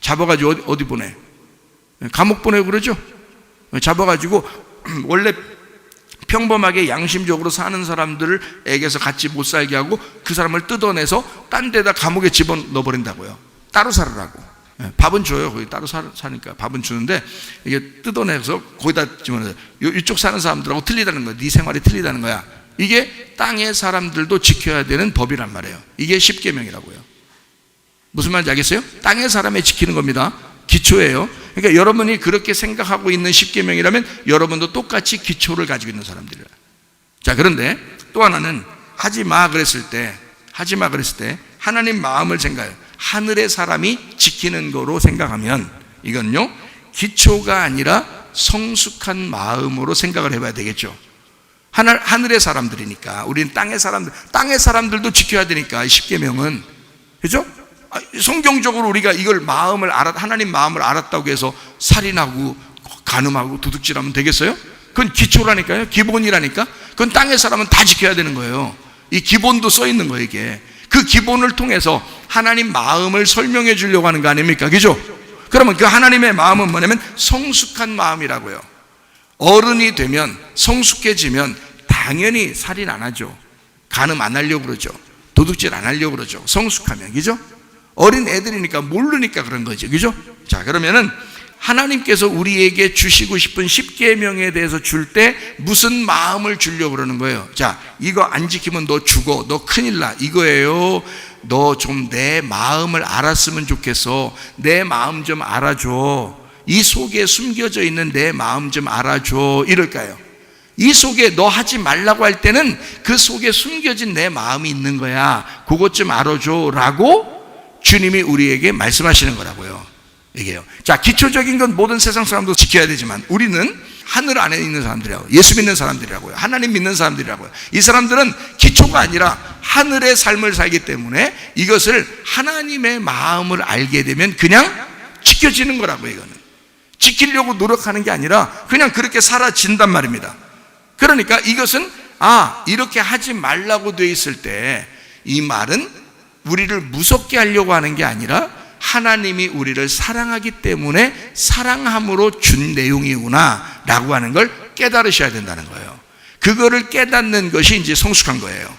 잡아가지고 어디 보내? 감옥 보내고 그러죠. 잡아가지고 원래 평범하게 양심적으로 사는 사람들에게서 같이 못 살게 하고 그 사람을 뜯어내서 딴 데다 감옥에 집어넣어 버린다고요. 따로 살으라고. 밥은 줘요. 거기 따로 사니까 밥은 주는데 이게 뜯어내서 거기다 집어넣어서 이쪽 사는 사람들하고 틀리다는 거야. 네 생활이 틀리다는 거야. 이게 땅의 사람들도 지켜야 되는 법이란 말이에요. 이게 십계명이라고요. 무슨 말인지 알겠어요? 땅의 사람이 지키는 겁니다. 기초예요. 그러니까 여러분이 그렇게 생각하고 있는 십계명이라면 여러분도 똑같이 기초를 가지고 있는 사람들이에요. 자, 그런데 또 하나는 하지 마 그랬을 때 하나님 마음을 생각해요. 하늘의 사람이 지키는 거로 생각하면 이건요, 기초가 아니라 성숙한 마음으로 생각을 해봐야 되겠죠. 하늘의 사람들이니까, 우리는 땅의 사람들도 지켜야 되니까, 십계명은. 그죠? 성경적으로 우리가 이걸 하나님 마음을 알았다고 해서 살인하고 간음하고 도둑질하면 되겠어요? 그건 기초라니까요. 기본이라니까. 그건 땅의 사람은 다 지켜야 되는 거예요. 이 기본도 써 있는 거예요, 이게. 그 기본을 통해서 하나님 마음을 설명해 주려고 하는 거 아닙니까? 그죠? 그러면 그 하나님의 마음은 뭐냐면 성숙한 마음이라고요. 어른이 되면, 성숙해지면 당연히 살인 안 하죠. 간음 안 하려고 그러죠. 도둑질 안 하려고 그러죠. 성숙하면. 그죠? 어린 애들이니까 모르니까 그런 거죠. 그죠? 자, 그러면은 하나님께서 우리에게 주시고 싶은 십계명에 대해서 줄 때 무슨 마음을 주려고 그러는 거예요? 자, 이거 안 지키면 너 죽어, 너 큰일 나, 이거예요. 너 좀 내 마음을 알았으면 좋겠어. 내 마음 좀 알아줘. 이 속에 숨겨져 있는 내 마음 좀 알아줘. 이럴까요? 이 속에 너 하지 말라고 할 때는 그 속에 숨겨진 내 마음이 있는 거야. 그것 좀 알아줘 라고 주님이 우리에게 말씀하시는 거라고요. 이게요. 자, 기초적인 건 모든 세상 사람도 지켜야 되지만 우리는 하늘 안에 있는 사람들이라고요. 예수 믿는 사람들이라고요. 하나님 믿는 사람들이라고요. 이 사람들은 기초가 아니라 하늘의 삶을 살기 때문에 이것을 하나님의 마음을 알게 되면 그냥 지켜지는 거라고요. 이거는 지키려고 노력하는 게 아니라 그냥 그렇게 사라진단 말입니다. 그러니까 이것은 이렇게 하지 말라고 돼 있을 때 이 말은 우리를 무섭게 하려고 하는 게 아니라 하나님이 우리를 사랑하기 때문에 사랑함으로 준 내용이구나 라고 하는 걸 깨달으셔야 된다는 거예요. 그거를 깨닫는 것이 이제 성숙한 거예요.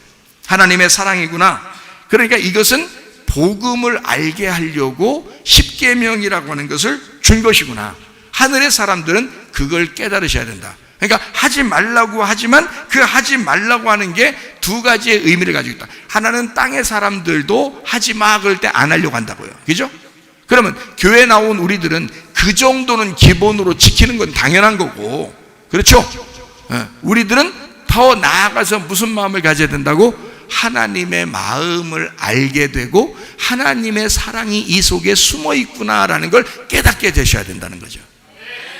하나님의 사랑이구나. 그러니까 이것은 복음을 알게 하려고 십계명이라고 하는 것을 준 것이구나. 하늘의 사람들은 그걸 깨달으셔야 된다. 그러니까 하지 말라고 하지만 그 하지 말라고 하는 게 두 가지의 의미를 가지고 있다. 하나는 땅의 사람들도 하지 마 그럴 때 안 하려고 한다고요. 그죠? 그러면 교회 나온 우리들은 그 정도는 기본으로 지키는 건 당연한 거고, 그렇죠? 우리들은 더 나아가서 무슨 마음을 가져야 된다고? 하나님의 마음을 알게 되고 하나님의 사랑이 이 속에 숨어 있구나라는 걸 깨닫게 되셔야 된다는 거죠.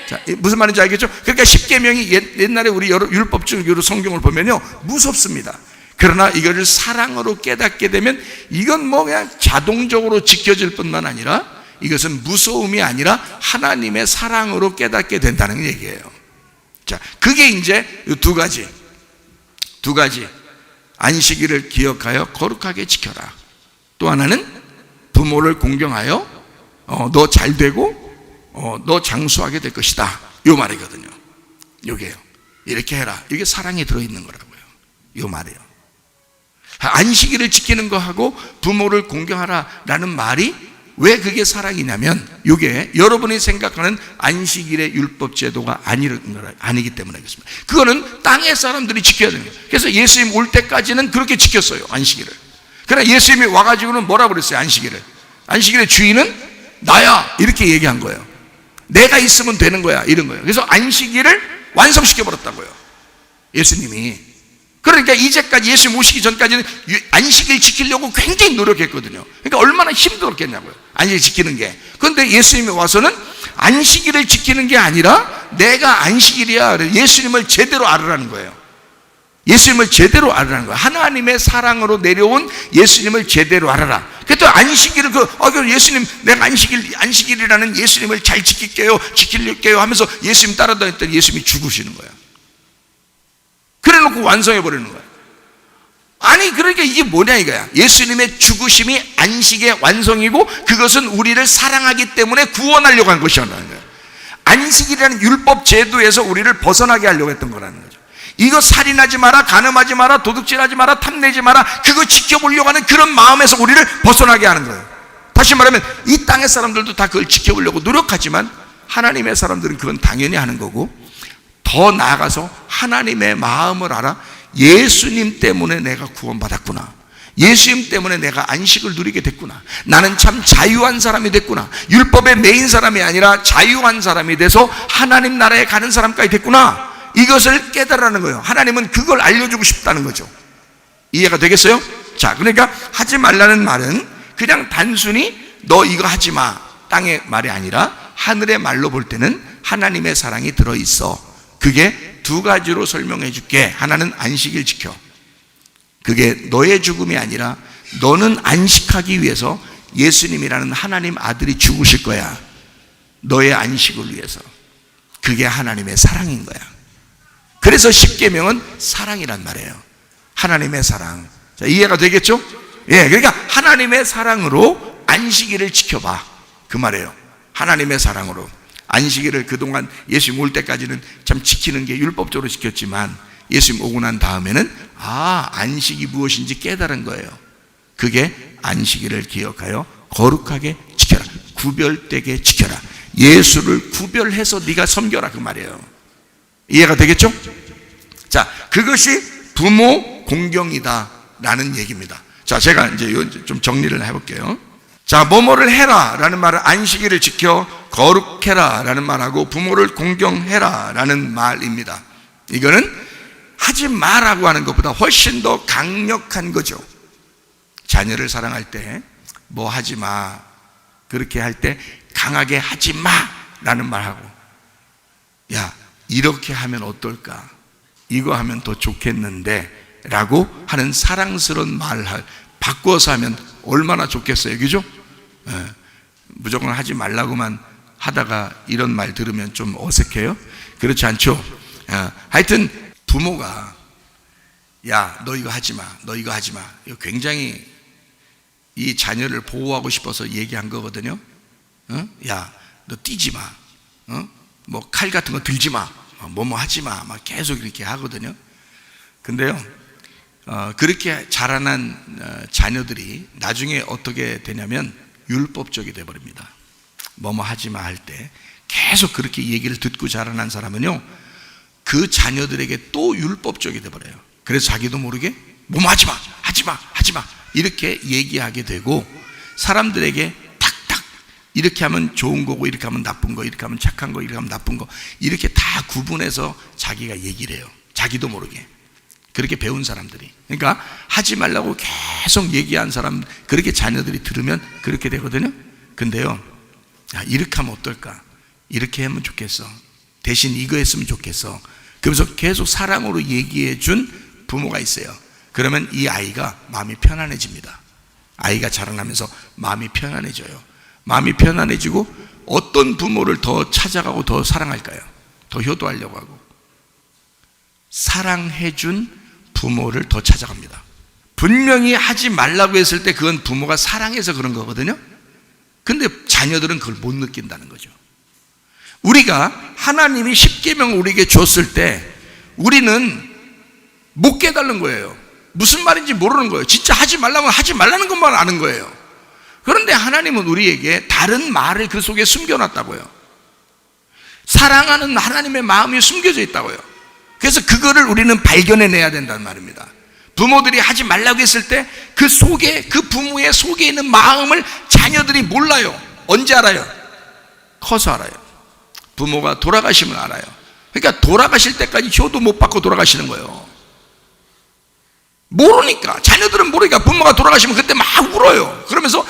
자, 무슨 말인지 알겠죠? 그러니까 십계명이 옛날에 우리 여러 율법적으로 성경을 보면요 무섭습니다. 그러나 이거를 사랑으로 깨닫게 되면 이건 뭐 그냥 자동적으로 지켜질 뿐만 아니라 이것은 무서움이 아니라 하나님의 사랑으로 깨닫게 된다는 얘기예요. 자, 그게 이제 두 가지. 안식일을 기억하여 거룩하게 지켜라. 또 하나는 부모를 공경하여 너 잘 되고 너 장수하게 될 것이다. 요 말이거든요. 요게요. 이렇게 해라. 이게 사랑이 들어있는 거라고요. 요 말이에요. 안식일을 지키는 거하고 부모를 공경하라 라는 말이 왜 그게 사랑이냐면, 이게 여러분이 생각하는 안식일의 율법 제도가 아니기 때문에 그렇습니다. 그거는 땅의 사람들이 지켜야 됩니다. 그래서 예수님 올 때까지는 그렇게 지켰어요, 안식일을. 그러나 예수님이 와가지고는 뭐라고 그랬어요? 안식일의 주인은 나야, 이렇게 얘기한 거예요. 내가 있으면 되는 거야, 이런 거예요. 그래서 안식일을 완성시켜 버렸다고요, 예수님이. 그러니까 이제까지 예수님 오시기 전까지는 안식일 지키려고 굉장히 노력했거든요. 그러니까 얼마나 힘들었겠냐고요, 안식일 지키는 게. 그런데 예수님이 와서는 안식일을 지키는 게 아니라 내가 안식일이야, 예수님을 제대로 알으라는 거예요. 예수님을 제대로 알으라는 거예요. 하나님의 사랑으로 내려온 예수님을 제대로 알아라. 그래도 안식일을 예수님, 내가 안식일이라는 예수님을 잘 지킬게요 하면서 예수님 따라다녔더니 예수님이 죽으시는 거예요. 그래놓고 완성해버리는 거예요. 아니, 그러니까 이게 뭐냐 이거야. 예수님의 죽으심이 안식의 완성이고, 그것은 우리를 사랑하기 때문에 구원하려고 한 것이라는 거예요. 안식이라는 율법 제도에서 우리를 벗어나게 하려고 했던 거라는 거죠. 이거 살인하지 마라, 간음하지 마라, 도둑질하지 마라, 탐내지 마라, 그거 지켜보려고 하는 그런 마음에서 우리를 벗어나게 하는 거예요. 다시 말하면 이 땅의 사람들도 다 그걸 지켜보려고 노력하지만, 하나님의 사람들은 그건 당연히 하는 거고, 더 나아가서 하나님의 마음을 알아. 예수님 때문에 내가 구원받았구나, 예수님 때문에 내가 안식을 누리게 됐구나, 나는 참 자유한 사람이 됐구나, 율법에 매인 사람이 아니라 자유한 사람이 돼서 하나님 나라에 가는 사람까지 됐구나, 이것을 깨달으라는 거예요. 하나님은 그걸 알려주고 싶다는 거죠. 이해가 되겠어요? 자, 그러니까 하지 말라는 말은 그냥 단순히 너 이거 하지 마, 땅의 말이 아니라 하늘의 말로 볼 때는 하나님의 사랑이 들어있어. 그게 두 가지로 설명해 줄게. 하나는 안식일 지켜. 그게 너의 죽음이 아니라 너는 안식하기 위해서 예수님이라는 하나님 아들이 죽으실 거야, 너의 안식을 위해서. 그게 하나님의 사랑인 거야. 그래서 십계명은 사랑이란 말이에요. 하나님의 사랑. 자, 이해가 되겠죠? 예, 그러니까 하나님의 사랑으로 안식일을 지켜봐, 그 말이에요. 하나님의 사랑으로 안식일을 그동안 예수님 올 때까지는 참 지키는 게 율법적으로 지켰지만, 예수님 오고 난 다음에는 안식이 무엇인지 깨달은 거예요. 그게 안식일을 기억하여 거룩하게 지켜라, 구별되게 지켜라. 예수를 구별해서 네가 섬겨라, 그 말이에요. 이해가 되겠죠? 자, 그것이 부모 공경이다 라는 얘기입니다. 자, 제가 이제 좀 정리를 해볼게요. 자, 뭐뭐를 해라 라는 말은 안식일을 지켜 거룩해라 라는 말하고 부모를 공경해라 라는 말입니다. 이거는 하지 마라고 하는 것보다 훨씬 더 강력한 거죠. 자녀를 사랑할 때 뭐 하지 마, 그렇게 할 때 강하게 하지 마 라는 말하고, 야, 이렇게 하면 어떨까, 이거 하면 더 좋겠는데 라고 하는 사랑스러운 말을 바꿔서 하면 얼마나 좋겠어요, 그죠? 무조건 하지 말라고만 하다가 이런 말 들으면 좀 어색해요? 그렇지 않죠? 하여튼 부모가 야, 너 이거 하지 마, 너 이거 하지 마, 이거 굉장히 이 자녀를 보호하고 싶어서 얘기한 거거든요. 야, 너 뛰지 마, 뭐 칼 같은 거 들지 마, 뭐뭐 하지 마, 막 계속 이렇게 하거든요. 근데요, 그렇게 자라난 자녀들이 나중에 어떻게 되냐면 율법적이 돼버립니다. 뭐뭐 하지 마 할 때 계속 그렇게 얘기를 듣고 자라난 사람은요, 그 자녀들에게 또 율법적이 돼버려요. 그래서 자기도 모르게 뭐뭐 하지 마, 하지 마, 하지 마 이렇게 얘기하게 되고, 사람들에게 탁탁 이렇게 하면 좋은 거고 이렇게 하면 나쁜 거, 이렇게 하면 착한 거, 이렇게 하면 나쁜 거, 이렇게 다 구분해서 자기가 얘기를 해요. 자기도 모르게. 그렇게 배운 사람들이. 그러니까 하지 말라고 계속 얘기한 사람, 그렇게 자녀들이 들으면 그렇게 되거든요. 근데요, 야, 이렇게 하면 어떨까, 이렇게 하면 좋겠어, 대신 이거 했으면 좋겠어, 그러면서 계속 사랑으로 얘기해 준 부모가 있어요. 그러면 이 아이가 마음이 편안해집니다. 아이가 자라나면서 마음이 편안해져요. 마음이 편안해지고 어떤 부모를 더 찾아가고 더 사랑할까요? 더 효도하려고 하고. 사랑해준 부모를 더 찾아갑니다. 분명히 하지 말라고 했을 때 그건 부모가 사랑해서 그런 거거든요. 근데 자녀들은 그걸 못 느낀다는 거죠. 우리가 하나님이 십계명을 우리에게 줬을 때 우리는 못 깨달은 거예요. 무슨 말인지 모르는 거예요. 진짜 하지 말라고 하지 말라는 것만 아는 거예요. 그런데 하나님은 우리에게 다른 말을 그 속에 숨겨놨다고요. 사랑하는 하나님의 마음이 숨겨져 있다고요. 그래서 그거를 우리는 발견해내야 된다는 말입니다. 부모들이 하지 말라고 했을 때 그 속에, 그 부모의 속에 있는 마음을 자녀들이 몰라요. 언제 알아요? 커서 알아요. 부모가 돌아가시면 알아요. 그러니까 돌아가실 때까지 효도 못 받고 돌아가시는 거예요. 모르니까, 자녀들은 모르니까 부모가 돌아가시면 그때 막 울어요. 그러면서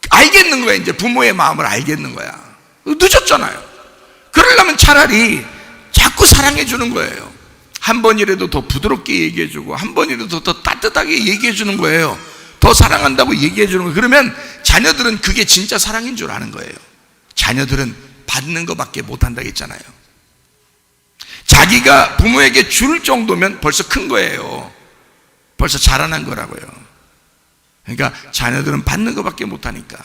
알겠는 거야. 이제 부모의 마음을 알겠는 거야. 늦었잖아요. 그러려면 차라리 자꾸 사랑해 주는 거예요. 한 번이라도 더 부드럽게 얘기해 주고 한 번이라도 더 따뜻하게 얘기해 주는 거예요. 더 사랑한다고 얘기해 주는 거예요. 그러면 자녀들은 그게 진짜 사랑인 줄 아는 거예요. 자녀들은 받는 것밖에 못한다고 했잖아요. 자기가 부모에게 줄 정도면 벌써 큰 거예요. 벌써 자라난 거라고요. 그러니까 자녀들은 받는 것밖에 못하니까,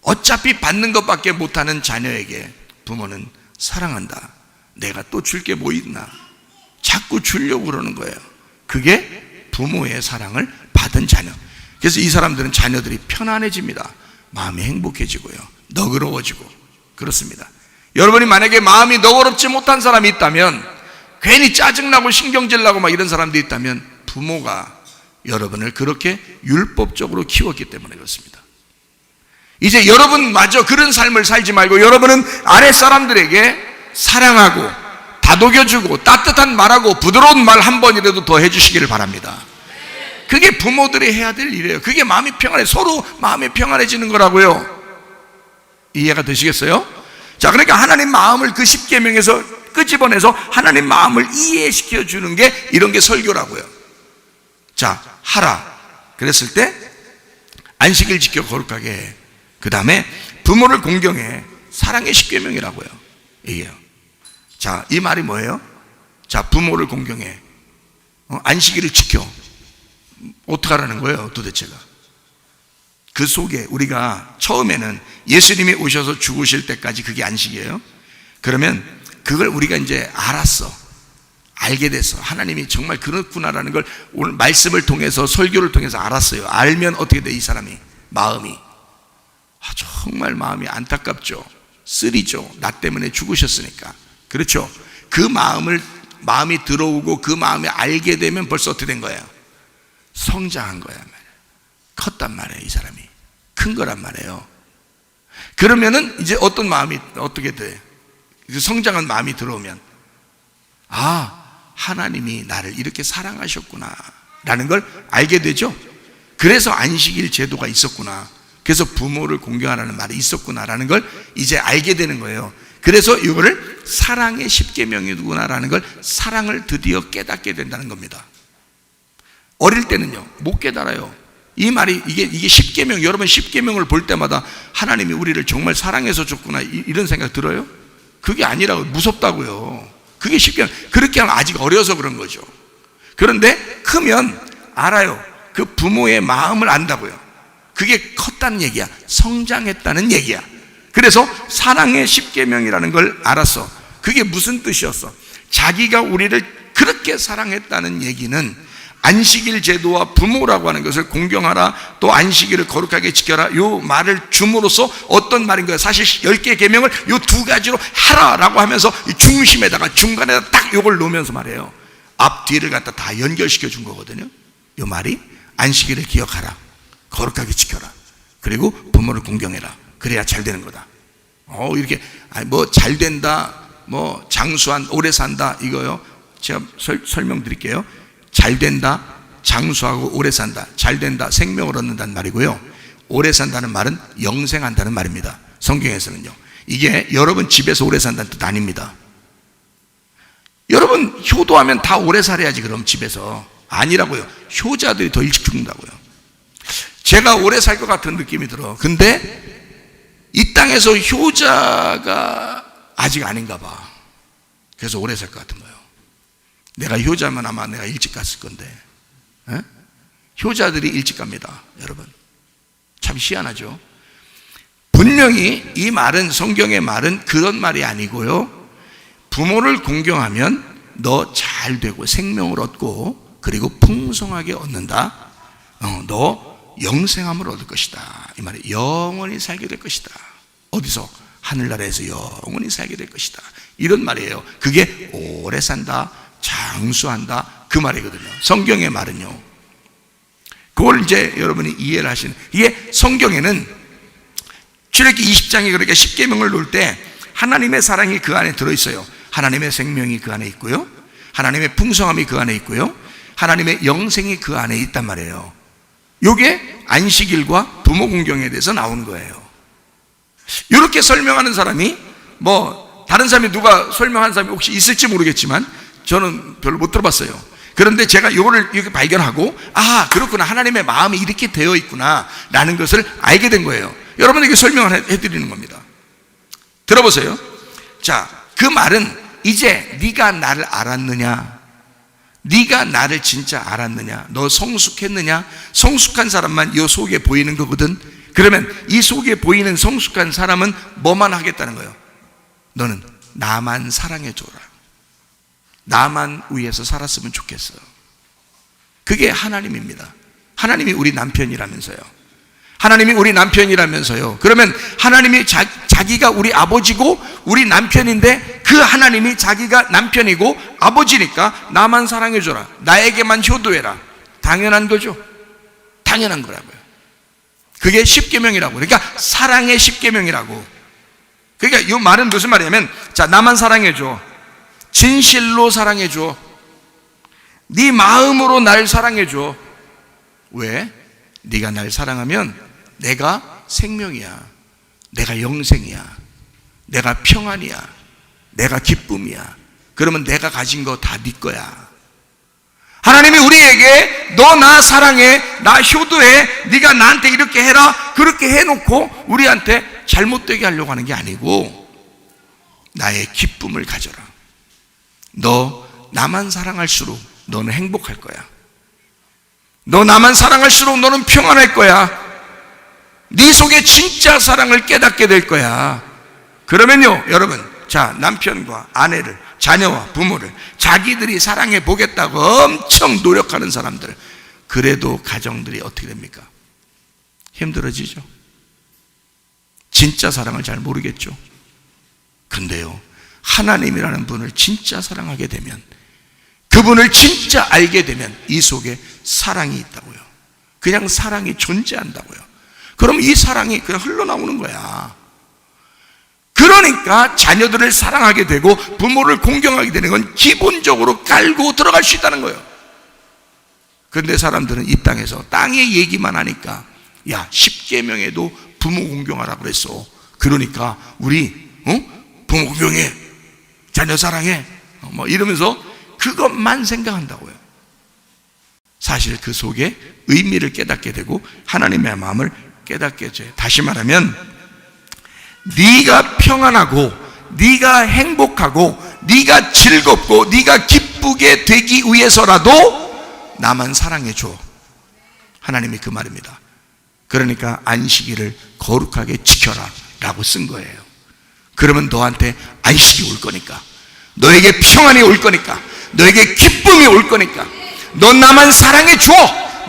어차피 받는 것밖에 못하는 자녀에게 부모는 사랑한다, 내가 또 줄 게 뭐 있나, 자꾸 주려고 그러는 거예요. 그게 부모의 사랑을 받은 자녀. 그래서 이 사람들은, 자녀들이 편안해집니다. 마음이 행복해지고요, 너그러워지고 그렇습니다. 여러분이 만약에 마음이 너그럽지 못한 사람이 있다면, 괜히 짜증나고 신경질나고 막 이런 사람들이 있다면 부모가 여러분을 그렇게 율법적으로 키웠기 때문에 그렇습니다. 이제 여러분마저 그런 삶을 살지 말고 여러분은 아랫사람들에게 사랑하고 다독여주고 따뜻한 말하고 부드러운 말 한 번이라도 더 해주시기를 바랍니다. 그게 부모들이 해야 될 일이에요. 그게 마음이 평안해, 서로 마음이 평안해지는 거라고요. 이해가 되시겠어요? 자, 그러니까 하나님 마음을 그 십계명에서 끄집어내서 하나님 마음을 이해시켜 주는 게 이런 게 설교라고요. 자, 하라 그랬을 때 안식일 지켜 거룩하게 해. 그 다음에 부모를 공경해. 사랑의 십계명이라고요. 이게요. 자, 이 말이 뭐예요? 자, 부모를 공경해. 안식일을 지켜. 어떻게 하라는 거예요, 도대체가? 그 속에 우리가 처음에는 예수님이 오셔서 죽으실 때까지 그게 안식이에요. 그러면 그걸 우리가 이제 알게 됐어. 하나님이 정말 그렇구나라는 걸 오늘 말씀을 통해서, 설교를 통해서 알았어요. 알면 어떻게 돼? 이 사람이 마음이 정말 마음이 안타깝죠. 쓰리죠. 나 때문에 죽으셨으니까. 그렇죠. 그 마음이 들어오고 그 마음이 알게 되면 벌써 어떻게 된 거예요? 성장한 거야 말이에요. 컸단 말이에요. 이 사람이 큰 거란 말이에요. 그러면은 이제 어떤 마음이 어떻게 돼? 성장한 마음이 들어오면, 하나님이 나를 이렇게 사랑하셨구나 라는 걸 알게 되죠. 그래서 안식일 제도가 있었구나, 그래서 부모를 공경하라는 말이 있었구나 라는 걸 이제 알게 되는 거예요. 그래서 이거를 사랑의 십계명이구나 라는 걸, 사랑을 드디어 깨닫게 된다는 겁니다. 어릴 때는요 못 깨달아요. 이 말이, 이게 십계명, 여러분 십계명을 볼 때마다 하나님이 우리를 정말 사랑해서 줬구나 이런 생각 들어요? 그게 아니라고, 무섭다고요. 그게 십계명. 그렇게 하면 아직 어려서 그런 거죠. 그런데 크면 알아요. 그 부모의 마음을 안다고요. 그게 컸다는 얘기야. 성장했다는 얘기야. 그래서 사랑의 십계명이라는 걸 알았어. 그게 무슨 뜻이었어? 자기가 우리를 그렇게 사랑했다는 얘기는 안식일 제도와 부모라고 하는 것을 공경하라, 또 안식일을 거룩하게 지켜라, 요 말을 줌으로써 어떤 말인 거예요? 사실 10개 계명을 요 두 가지로 하라라고 하면서 중심에다가, 중간에다 딱 요걸 놓으면서 말해요. 앞뒤를 갖다 다 연결시켜 준 거거든요. 요 말이 안식일을 기억하라, 거룩하게 지켜라, 그리고 부모를 공경해라. 그래야 잘 되는 거다. 이렇게 뭐 잘 된다, 뭐 장수한, 오래 산다, 이거요. 제가 설명드릴게요. 잘 된다, 장수하고 오래 산다. 잘 된다, 생명을 얻는다는 말이고요. 오래 산다는 말은 영생한다는 말입니다. 성경에서는요. 이게 여러분 집에서 오래 산다는 뜻 아닙니다. 여러분 효도하면 다 오래 살아야지. 그럼 집에서 아니라고요. 효자들이 더 일찍 죽는다고요. 제가 오래 살 것 같은 느낌이 들어. 근데 이 땅에서 효자가 아직 아닌가 봐. 그래서 오래 살 것 같은 거예요. 내가 효자면 아마 내가 일찍 갔을 건데, 에? 효자들이 일찍 갑니다, 여러분. 참 희한하죠. 분명히 이 말은, 성경의 말은 그런 말이 아니고요, 부모를 공경하면 너 잘 되고 생명을 얻고 그리고 풍성하게 얻는다. 너 영생함을 얻을 것이다. 이 말이 영원히 살게 될 것이다. 어디서? 하늘나라에서 영원히 살게 될 것이다. 이런 말이에요. 그게 오래 산다, 장수한다, 그 말이거든요. 성경의 말은요. 그걸 이제 여러분이 이해를 하시는, 이게 성경에는 출애굽기 20장이 그렇게 십계명을 놓을 때 하나님의 사랑이 그 안에 들어있어요. 하나님의 생명이 그 안에 있고요, 하나님의 풍성함이 그 안에 있고요, 하나님의 영생이 그 안에 있단 말이에요. 이게 안식일과 부모 공경에 대해서 나오는 거예요. 이렇게 설명하는 사람이, 뭐 다른 사람이 누가 설명하는 사람이 혹시 있을지 모르겠지만 저는 별로 못 들어봤어요. 그런데 제가 이거를 이렇게 발견하고, 아, 그렇구나, 하나님의 마음이 이렇게 되어 있구나 라는 것을 알게 된 거예요. 여러분에게 설명을 해드리는 겁니다. 들어보세요. 자, 그 말은 이제 네가 나를 알았느냐, 네가 나를 진짜 알았느냐, 너 성숙했느냐, 성숙한 사람만 이 속에 보이는 거거든. 그러면 이 속에 보이는 성숙한 사람은 뭐만 하겠다는 거예요? 너는 나만 사랑해줘라, 나만 위해서 살았으면 좋겠어. 그게 하나님입니다. 하나님이 우리 남편이라면서요. 하나님이 우리 남편이라면서요. 그러면 하나님이 자기가 우리 아버지고 우리 남편인데, 그 하나님이 자기가 남편이고 아버지니까 나만 사랑해줘라, 나에게만 효도해라. 당연한 거죠. 당연한 거라고요. 그게 십계명이라고. 그러니까 사랑의 십계명이라고. 그러니까 이 말은 무슨 말이냐면, 자, 나만 사랑해줘, 진실로 사랑해줘, 네 마음으로 날 사랑해줘. 왜? 네가 날 사랑하면 내가 생명이야, 내가 영생이야, 내가 평안이야, 내가 기쁨이야. 그러면 내가 가진 거 다 네 거야. 하나님이 우리에게 너 나 사랑해, 나 효도해, 네가 나한테 이렇게 해라, 그렇게 해놓고 우리한테 잘못되게 하려고 하는 게 아니고, 나의 기쁨을 가져라. 너 나만 사랑할수록 너는 행복할 거야. 너 나만 사랑할수록 너는 평안할 거야. 네 속에 진짜 사랑을 깨닫게 될 거야. 그러면요, 여러분, 자, 남편과 아내를, 자녀와 부모를 자기들이 사랑해 보겠다고 엄청 노력하는 사람들, 그래도 가정들이 어떻게 됩니까? 힘들어지죠. 진짜 사랑을 잘 모르겠죠. 근데요, 하나님이라는 분을 진짜 사랑하게 되면, 그분을 진짜 알게 되면 이 속에 사랑이 있다고요. 그냥 사랑이 존재한다고요. 그럼 이 사랑이 그냥 흘러나오는 거야. 그러니까 자녀들을 사랑하게 되고 부모를 공경하게 되는 건 기본적으로 깔고 들어갈 수 있다는 거예요. 그런데 사람들은 이 땅에서 땅의 얘기만 하니까, 야, 십계명에도 부모 공경하라고 그랬어. 그러니까 우리 부모 공경해, 자녀 사랑해, 뭐 이러면서 그것만 생각한다고요. 사실 그 속에 의미를 깨닫게 되고 하나님의 마음을 깨닫게 돼요. 다시 말하면, 네가 평안하고 네가 행복하고 네가 즐겁고 네가 기쁘게 되기 위해서라도 나만 사랑해줘. 하나님이 그 말입니다. 그러니까 안식일을 거룩하게 지켜라 라고 쓴 거예요. 그러면 너한테 안식이 올 거니까, 너에게 평안이 올 거니까, 너에게 기쁨이 올 거니까, 너 나만 사랑해줘,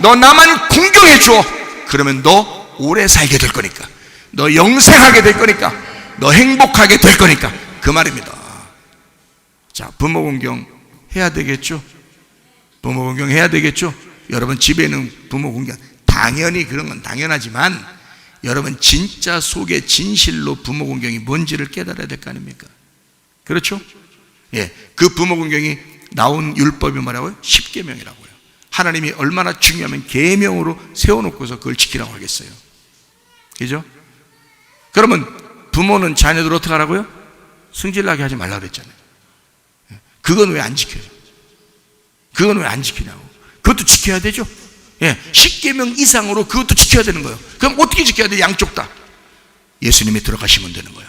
너 나만 공경해줘. 그러면 너 오래 살게 될 거니까, 너 영생하게 될 거니까, 너 행복하게 될 거니까, 그 말입니다. 자, 부모 공경 해야 되겠죠? 부모 공경 해야 되겠죠? 여러분 집에 있는 부모 공경, 당연히 그런 건 당연하지만 여러분 진짜 속에 진실로 부모 공경이 뭔지를 깨달아야 될 거 아닙니까? 그렇죠? 예, 그 부모 공경이 나온 율법이 뭐라고요? 십계명이라고요. 하나님이 얼마나 중요하면 계명으로 세워놓고서 그걸 지키라고 하겠어요. 그죠? 그러면 부모는 자녀들 어떻게 하라고요? 승질나게 하지 말라고 그랬잖아요. 그건 왜 안 지켜요? 그건 왜 안 지키냐고. 그것도 지켜야 되죠. 예, 십계명 이상으로 그것도 지켜야 되는 거예요. 그럼 어떻게 지켜야 돼? 양쪽 다 예수님이 들어가시면 되는 거예요.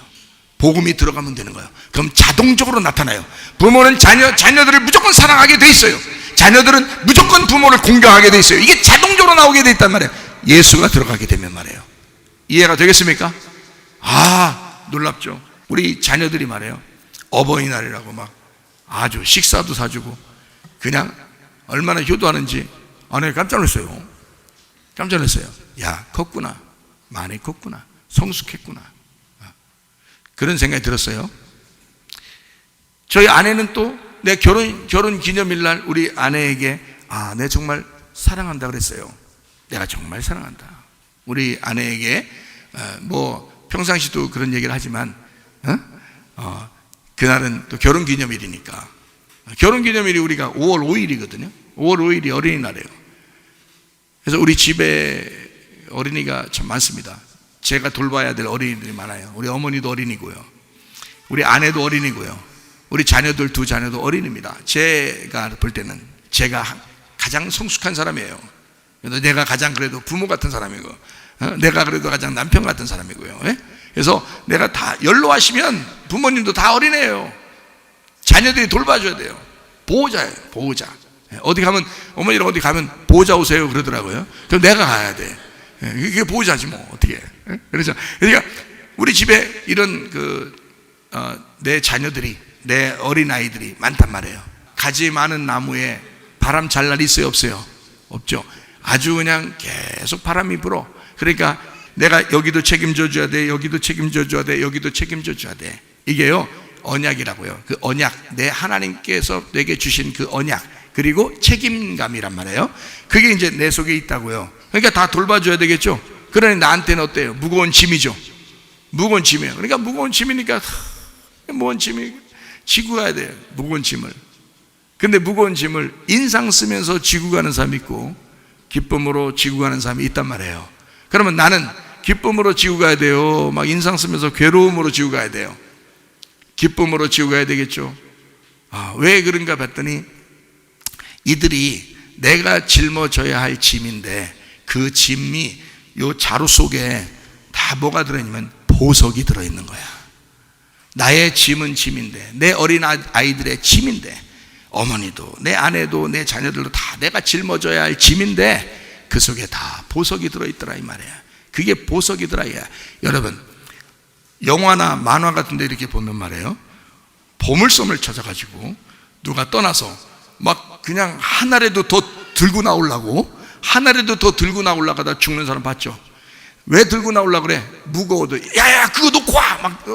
복음이 들어가면 되는 거예요. 그럼 자동적으로 나타나요. 부모는 자녀들을 무조건 사랑하게 돼 있어요. 자녀들은 무조건 부모를 공경하게 돼 있어요. 이게 자동적으로 나오게 돼 있단 말이에요. 예수가 들어가게 되면 말이에요. 이해가 되겠습니까? 놀랍죠. 우리 자녀들이 말이에요, 어버이날이라고 막 아주 식사도 사주고 그냥 얼마나 효도하는지 내가 깜짝 놀랐어요. 깜짝 놀랐어요. 야, 컸구나. 많이 컸구나. 성숙했구나. 그런 생각이 들었어요. 저희 아내는 또 내 결혼 기념일날 우리 아내에게 내가 정말 사랑한다 그랬어요. 내가 정말 사랑한다. 우리 아내에게 평상시도 그런 얘기를 하지만 그날은 또 결혼 기념일이니까, 결혼 기념일이 우리가 5월 5일이거든요 5월 5일이 어린이날이에요. 그래서 우리 집에 어린이가 참 많습니다. 제가 돌봐야 될 어린이들이 많아요. 우리 어머니도 어린이고요, 우리 아내도 어린이고요, 우리 자녀들 두 자녀도 어린입니다. 제가 볼 때는 제가 가장 성숙한 사람이에요. 그래서 내가 가장 그래도 부모 같은 사람이고, 내가 그래도 가장 남편 같은 사람이고요. 그래서 내가 다 연로하시면 부모님도 다 어린애예요. 자녀들이 돌봐줘야 돼요. 보호자예요, 보호자. 어디 가면, 어머니랑 어디 가면 보호자 오세요 그러더라고요. 그럼 내가 가야 돼. 이게 보호자지 뭐 어떻게. 그래서 그러니까 우리 집에 이런 내 자녀들이, 내 어린아이들이 많단 말이에요. 가지 많은 나무에 바람 잘 날 있어요, 없어요? 없죠. 아주 그냥 계속 바람이 불어. 그러니까 내가 여기도 책임져 줘야 돼, 여기도 책임져 줘야 돼, 여기도 책임져 줘야 돼. 이게요, 언약이라고요. 그 언약, 내 하나님께서 내게 주신 그 언약, 그리고 책임감이란 말이에요. 그게 이제 내 속에 있다고요. 그러니까 다 돌봐줘야 되겠죠. 그러니 나한테는 어때요? 무거운 짐이죠. 무거운 짐이에요. 그러니까 무거운 짐이니까 무거운 짐이 지고 가야 돼요. 무거운 짐을. 근데 무거운 짐을 인상 쓰면서 지고 가는 사람이 있고 기쁨으로 지고 가는 사람이 있단 말이에요. 그러면 나는 기쁨으로 지고 가야 돼요? 막 인상 쓰면서 괴로움으로 지고 가야 돼요? 기쁨으로 지고 가야 되겠죠. 왜 그런가 봤더니 이들이 내가 짊어져야 할 짐인데 그 짐이 요 자루 속에 다 뭐가 들어있냐면 보석이 들어있는 거야. 나의 짐은 짐인데, 내 어린 아이들의 짐인데, 어머니도 내 아내도 내 자녀들도 다 내가 짊어져야 할 짐인데 그 속에 다 보석이 들어있더라 이 말이야. 그게 보석이더라. 여러분, 영화나 만화 같은 데 이렇게 보면 말이에요, 보물섬을 찾아가지고 누가 떠나서 막 그냥 하나라도 더 들고 나오려고, 하나라도 더 들고 나오려고 하다 죽는 사람 봤죠? 왜 들고 나오려고 그래? 무거워도 야야 그거 놓고 와! 막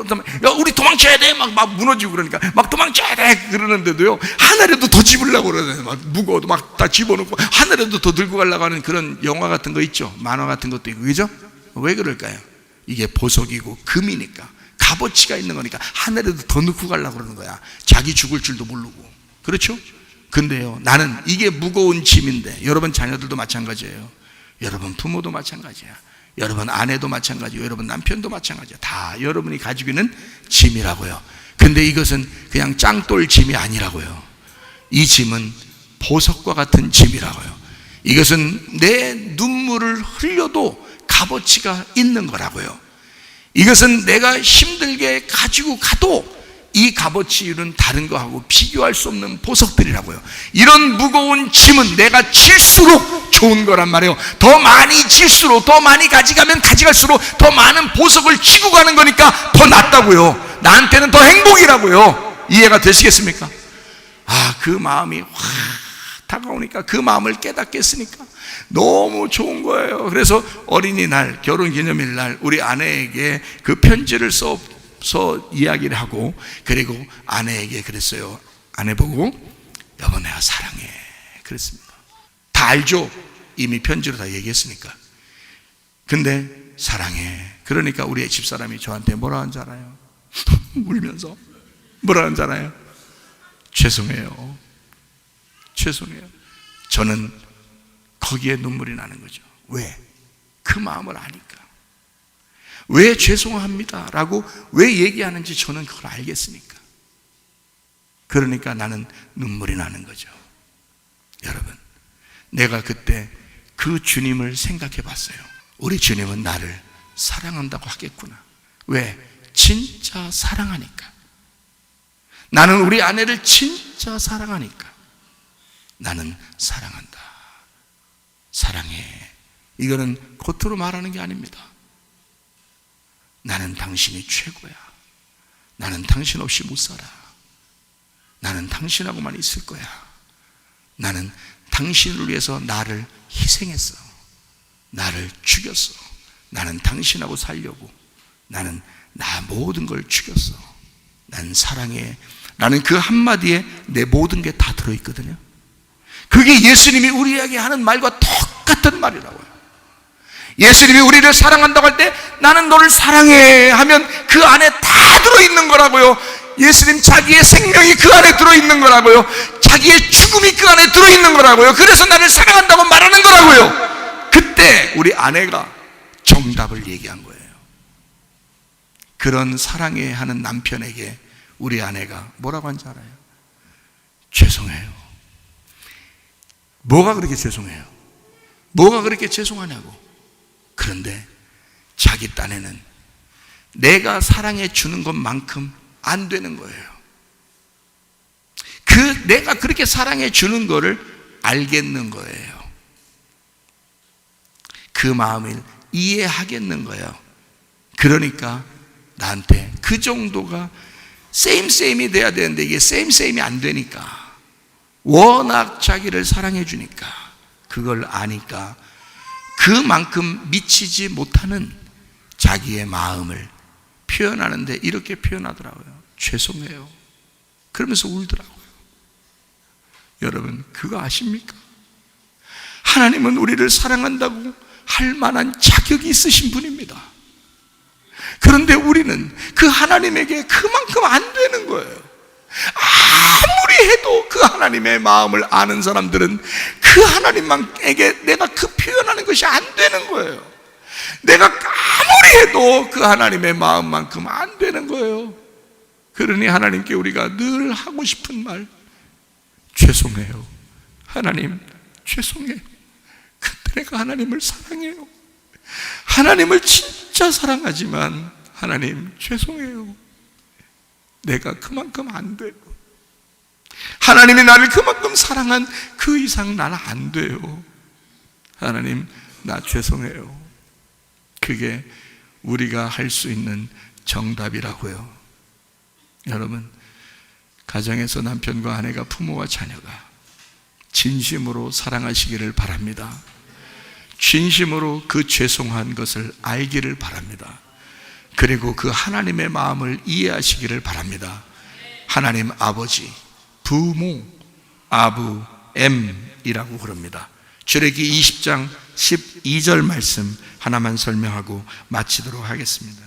야 우리 도망쳐야 돼! 막 무너지고 그러니까 막 도망쳐야 돼! 그러는데도요 하나라도 더 집으려고 그러네. 막 무거워도 막 다 집어넣고 하나라도 더 들고 가려고 하는 그런 영화 같은 거 있죠. 만화 같은 것도 있고, 그죠? 왜 그럴까요? 이게 보석이고 금이니까, 값어치가 있는 거니까 하나라도 더 넣고 가려고 그러는 거야. 자기 죽을 줄도 모르고. 그렇죠? 근데요, 나는 이게 무거운 짐인데, 여러분 자녀들도 마찬가지예요. 여러분 부모도 마찬가지야. 여러분 아내도 마찬가지고, 여러분 남편도 마찬가지야. 다 여러분이 가지고 있는 짐이라고요. 근데 이것은 그냥 짱돌 짐이 아니라고요. 이 짐은 보석과 같은 짐이라고요. 이것은 내 눈물을 흘려도 값어치가 있는 거라고요. 이것은 내가 힘들게 가지고 가도 이 값어치는 다른 거하고 비교할 수 없는 보석들이라고요. 이런 무거운 짐은 내가 질수록 좋은 거란 말이에요. 더 많이 질수록, 더 많이 가져가면 가져갈수록 더 많은 보석을 지고 가는 거니까 더 낫다고요. 나한테는 더 행복이라고요. 이해가 되시겠습니까? 그 마음이 확 다가오니까, 그 마음을 깨닫겠으니까 너무 좋은 거예요. 그래서 어린이날, 결혼기념일 날 우리 아내에게 그 편지를 써 이야기를 하고, 그리고 아내에게 그랬어요. 아내 보고 여보 내가 사랑해 그랬습니다. 다 알죠? 이미 편지로 다 얘기했으니까. 근데 사랑해. 그러니까 우리 집사람이 저한테 뭐라 하는 줄 알아요? 울면서 뭐라 하는 줄 알아요? 죄송해요. 죄송해요. 저는 거기에 눈물이 나는 거죠. 왜? 그 마음을 아니까. 왜 죄송합니다 라고 왜 얘기하는지 저는 그걸 알겠으니까. 그러니까 나는 눈물이 나는 거죠. 여러분, 내가 그때 그 주님을 생각해 봤어요. 우리 주님은 나를 사랑한다고 하겠구나. 왜? 진짜 사랑하니까, 나는 우리 아내를 진짜 사랑하니까 나는 사랑한다. 사랑해. 이거는 겉으로 말하는 게 아닙니다. 나는 당신이 최고야. 나는 당신 없이 못 살아. 나는 당신하고만 있을 거야. 나는 당신을 위해서 나를 희생했어. 나를 죽였어. 나는 당신하고 살려고. 나는 나 모든 걸 죽였어. 난 사랑해. 라는 그 한마디에 내 모든 게 다 들어있거든요. 그게 예수님이 우리에게 하는 말과 똑같은 말이라고요. 예수님이 우리를 사랑한다고 할 때 나는 너를 사랑해 하면 그 안에 다 들어있는 거라고요. 예수님 자기의 생명이 그 안에 들어있는 거라고요. 자기의 죽음이 그 안에 들어있는 거라고요. 그래서 나를 사랑한다고 말하는 거라고요. 그때 우리 아내가 정답을 얘기한 거예요. 그런 사랑해 하는 남편에게 우리 아내가 뭐라고 한지 알아요? 죄송해요. 뭐가 그렇게 죄송해요? 뭐가 그렇게 죄송하냐고. 그런데 자기 딴에는 내가 사랑해 주는 것만큼 안 되는 거예요. 내가 그렇게 사랑해 주는 거를 알겠는 거예요. 그 마음을 이해하겠는 거예요. 그러니까 나한테 그 정도가 세임이 돼야 되는데 이게 세임이 안 되니까, 워낙 자기를 사랑해 주니까, 그걸 아니까 그만큼 미치지 못하는 자기의 마음을 표현하는데 이렇게 표현하더라고요. 죄송해요. 그러면서 울더라고요. 여러분, 그거 아십니까? 하나님은 우리를 사랑한다고 할 만한 자격이 있으신 분입니다. 그런데 우리는 그 하나님에게 그만큼 안 되는 거예요. 아무리 해도 그 하나님의 마음을 아는 사람들은 그 하나님에게 내가 그 표현하는 것이 안 되는 거예요. 내가 아무리 해도 그 하나님의 마음만큼 안 되는 거예요. 그러니 하나님께 우리가 늘 하고 싶은 말, 죄송해요. 하나님, 죄송해요. 근데 내가 하나님을 사랑해요. 하나님을 진짜 사랑하지만 하나님, 죄송해요. 내가 그만큼 안 돼요. 하나님이 나를 그만큼 사랑한 그 이상 나는 안 돼요. 하나님, 나 죄송해요. 그게 우리가 할 수 있는 정답이라고요. 여러분, 가정에서 남편과 아내가, 부모와 자녀가 진심으로 사랑하시기를 바랍니다. 진심으로 그 죄송한 것을 알기를 바랍니다. 그리고 그 하나님의 마음을 이해하시기를 바랍니다. 하나님 아버지, 부모, 아부엠이라고 그럽니다. 출애기 20장 12절 말씀 하나만 설명하고 마치도록 하겠습니다.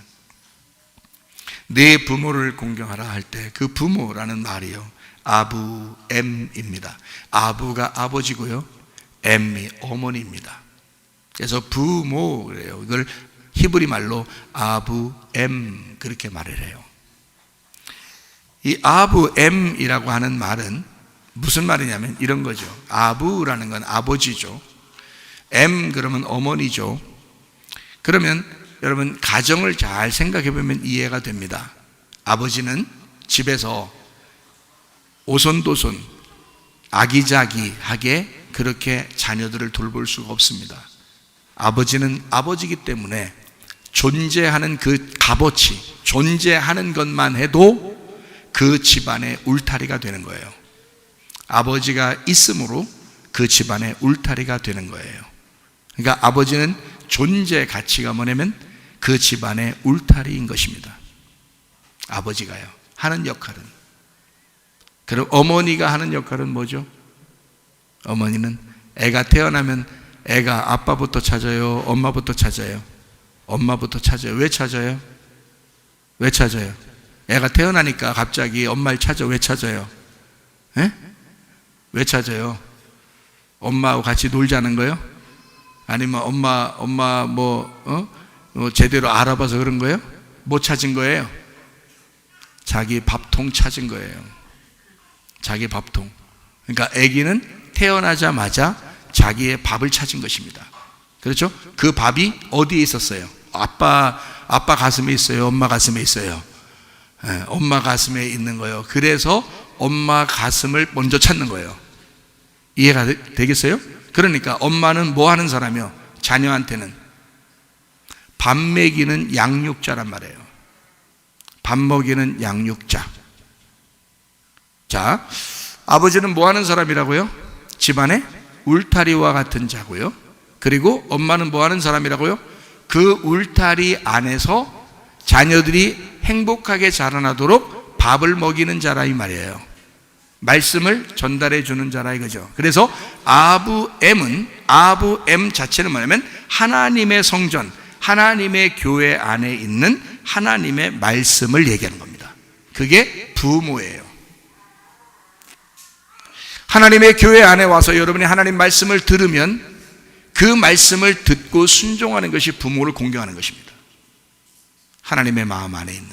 내 부모를 공경하라 할 때 그 부모라는 말이요, 아부엠입니다. 아부가 아버지고요, 엠이 어머니입니다. 그래서 부모 그래요. 이걸 히브리 말로 아부엠 그렇게 말을 해요. 이 아부엠이라고 하는 말은 무슨 말이냐면 이런 거죠. 아부라는 건 아버지죠. 엠 그러면 어머니죠. 그러면 여러분, 가정을 잘 생각해 보면 이해가 됩니다. 아버지는 집에서 오손도손 아기자기하게 그렇게 자녀들을 돌볼 수가 없습니다. 아버지는 아버지이기 때문에 존재하는 그 값어치, 존재하는 것만 해도 그 집안의 울타리가 되는 거예요. 아버지가 있으므로 그 집안의 울타리가 되는 거예요. 그러니까 아버지는 존재 가치가 뭐냐면 그 집안의 울타리인 것입니다. 아버지가요, 하는 역할은. 그럼 어머니가 하는 역할은 뭐죠? 어머니는 애가 태어나면 애가 아빠부터 찾아요, 엄마부터 찾아요? 엄마부터 찾아요. 왜 찾아요? 왜 찾아요? 애가 태어나니까 갑자기 엄마를 찾아. 왜 찾아요? 에? 왜 찾아요? 엄마하고 같이 놀자는 거예요? 아니면 엄마 제대로 알아봐서 그런 거예요? 뭐 찾은 거예요? 자기 밥통 찾은 거예요. 자기 밥통. 그러니까 아기는 태어나자마자 자기의 밥을 찾은 것입니다. 그렇죠? 그 밥이 어디에 있었어요? 아빠 아빠 가슴에 있어요? 엄마 가슴에 있어요? 엄마 가슴에 있는 거예요. 그래서 엄마 가슴을 먼저 찾는 거예요. 이해가 되겠어요? 그러니까 엄마는 뭐 하는 사람이요? 자녀한테는 밥 먹이는 양육자란 말이에요. 밥 먹이는 양육자. 자, 아버지는 뭐 하는 사람이라고요? 집안의 울타리와 같은 자고요. 그리고 엄마는 뭐 하는 사람이라고요? 그 울타리 안에서 자녀들이 행복하게 자라나도록 밥을 먹이는 자라 이 말이에요. 말씀을 전달해 주는 자라 이거죠. 그래서 아부엠은, 아부엠 자체는 뭐냐면 하나님의 성전, 하나님의 교회 안에 있는 하나님의 말씀을 얘기하는 겁니다. 그게 부모예요. 하나님의 교회 안에 와서 여러분이 하나님 말씀을 들으면 그 말씀을 듣고 순종하는 것이 부모를 공경하는 것입니다. 하나님의 마음 안에 있는.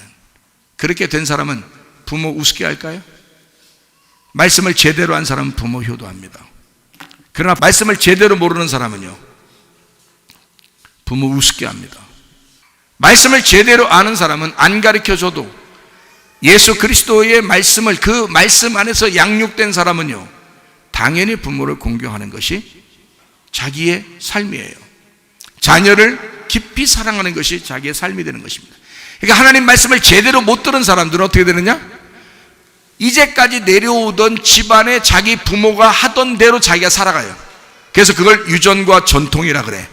그렇게 된 사람은 부모 우습게 할까요? 말씀을 제대로 한 사람은 부모 효도합니다. 그러나 말씀을 제대로 모르는 사람은요, 부모 우습게 합니다. 말씀을 제대로 아는 사람은 안 가르쳐줘도 예수 그리스도의 말씀을, 그 말씀 안에서 양육된 사람은요, 당연히 부모를 공경하는 것이 자기의 삶이에요. 자녀를 깊이 사랑하는 것이 자기의 삶이 되는 것입니다. 그러니까 하나님 말씀을 제대로 못 들은 사람들은 어떻게 되느냐? 이제까지 내려오던 집안에 자기 부모가 하던 대로 자기가 살아가요. 그래서 그걸 유전과 전통이라 그래.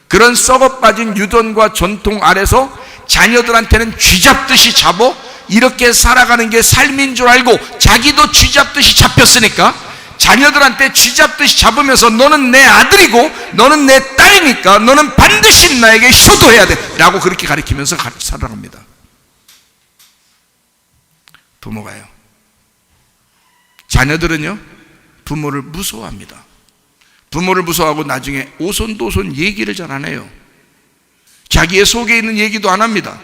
그런 썩어빠진 유전과 전통 아래서 자녀들한테는 쥐잡듯이 잡어 이렇게 살아가는 게 삶인 줄 알고 자기도 쥐잡듯이 잡혔으니까 자녀들한테 쥐잡듯이 잡으면서 너는 내 아들이고 너는 내 딸이니까 너는 반드시 나에게 효도해야 돼 라고 그렇게 가르치면서 살아갑니다. 부모가요. 자녀들은요, 부모를 무서워합니다. 부모를 무서워하고 나중에 오손도손 얘기를 잘 안 해요. 자기의 속에 있는 얘기도 안 합니다.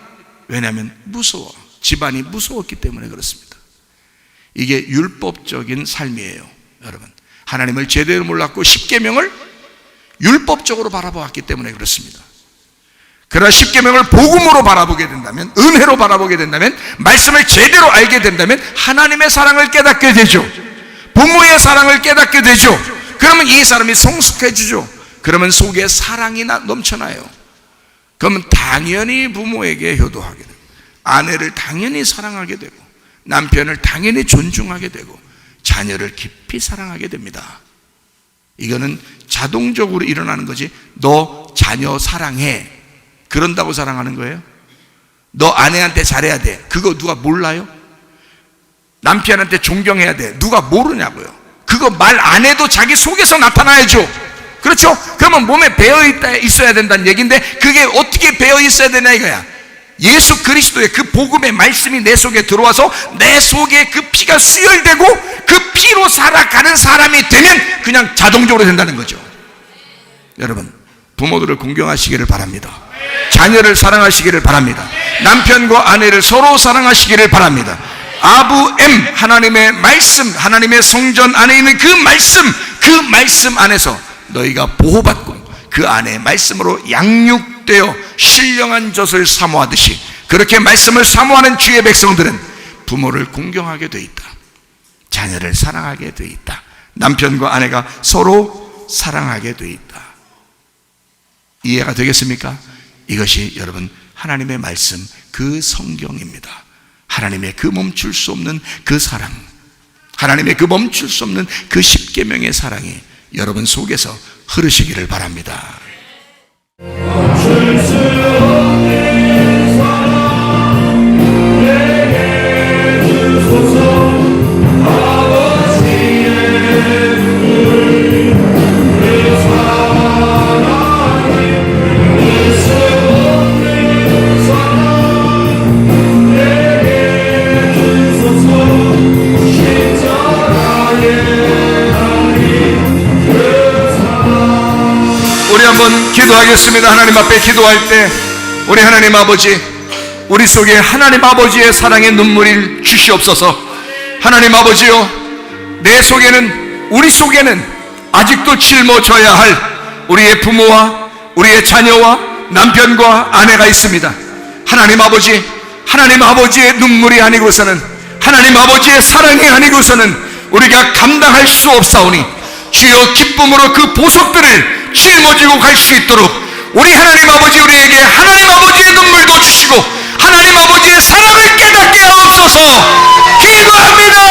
왜냐하면 무서워. 집안이 무서웠기 때문에 그렇습니다. 이게 율법적인 삶이에요. 여러분, 하나님을 제대로 몰랐고 십계명을 율법적으로 바라보았기 때문에 그렇습니다. 그러나 십계명을 복음으로 바라보게 된다면, 은혜로 바라보게 된다면, 말씀을 제대로 알게 된다면 하나님의 사랑을 깨닫게 되죠. 부모의 사랑을 깨닫게 되죠. 그러면 이 사람이 성숙해지죠. 그러면 속에 사랑이 넘쳐나요. 그러면 당연히 부모에게 효도하게 되고, 아내를 당연히 사랑하게 되고, 남편을 당연히 존중하게 되고, 자녀를 깊이 사랑하게 됩니다. 이거는 자동적으로 일어나는 거지. 너 자녀 사랑해, 그런다고 사랑하는 거예요? 너 아내한테 잘해야 돼, 그거 누가 몰라요? 남편한테 존경해야 돼, 누가 모르냐고요? 그거 말 안 해도 자기 속에서 나타나야죠. 그렇죠? 그러면 몸에 배어 있어야 된다는 얘기인데, 그게 어떻게 배어 있어야 되냐 이거야. 예수 그리스도의 그 복음의 말씀이 내 속에 들어와서 내 속에 그 피가 수혈되고 그 피로 살아가는 사람이 되면 그냥 자동적으로 된다는 거죠. 여러분, 부모들을 공경하시기를 바랍니다. 자녀를 사랑하시기를 바랍니다. 남편과 아내를 서로 사랑하시기를 바랍니다. 아부엠, 하나님의 말씀, 하나님의 성전 안에 있는 그 말씀 안에서 너희가 보호받고 그 안에 말씀으로 양육되어 신령한 젖을 사모하듯이 그렇게 말씀을 사모하는 주의 백성들은 부모를 공경하게 돼 있다. 자녀를 사랑하게 돼 있다. 남편과 아내가 서로 사랑하게 돼 있다. 이해가 되겠습니까? 이것이 여러분 하나님의 말씀, 그 성경입니다. 하나님의 그 멈출 수 없는 그 사랑, 하나님의 그 멈출 수 없는 그 십계명의 사랑이 여러분 속에서 흐르시기를 바랍니다. 멈출 수 없는 사랑 내게 주소서. 아버지의 그 사랑이 끊을 수 없는 사랑 내게 주소서. 십자가의 우리 한번 기도하겠습니다. 하나님 앞에 기도할 때 우리 하나님 아버지, 우리 속에 하나님 아버지의 사랑의 눈물을 주시옵소서. 하나님 아버지요, 내 속에는, 우리 속에는 아직도 짊어져야 할 우리의 부모와 우리의 자녀와 남편과 아내가 있습니다. 하나님 아버지의 눈물이 아니고서는, 하나님 아버지의 사랑이 아니고서는 우리가 감당할 수 없사오니 주여 기쁨으로 그 보석들을 짊어지고 갈 수 있도록 우리 하나님 아버지 우리에게 하나님 아버지의 눈물도 주시고 하나님 아버지의 사랑을 깨닫게 하옵소서. 기도합니다.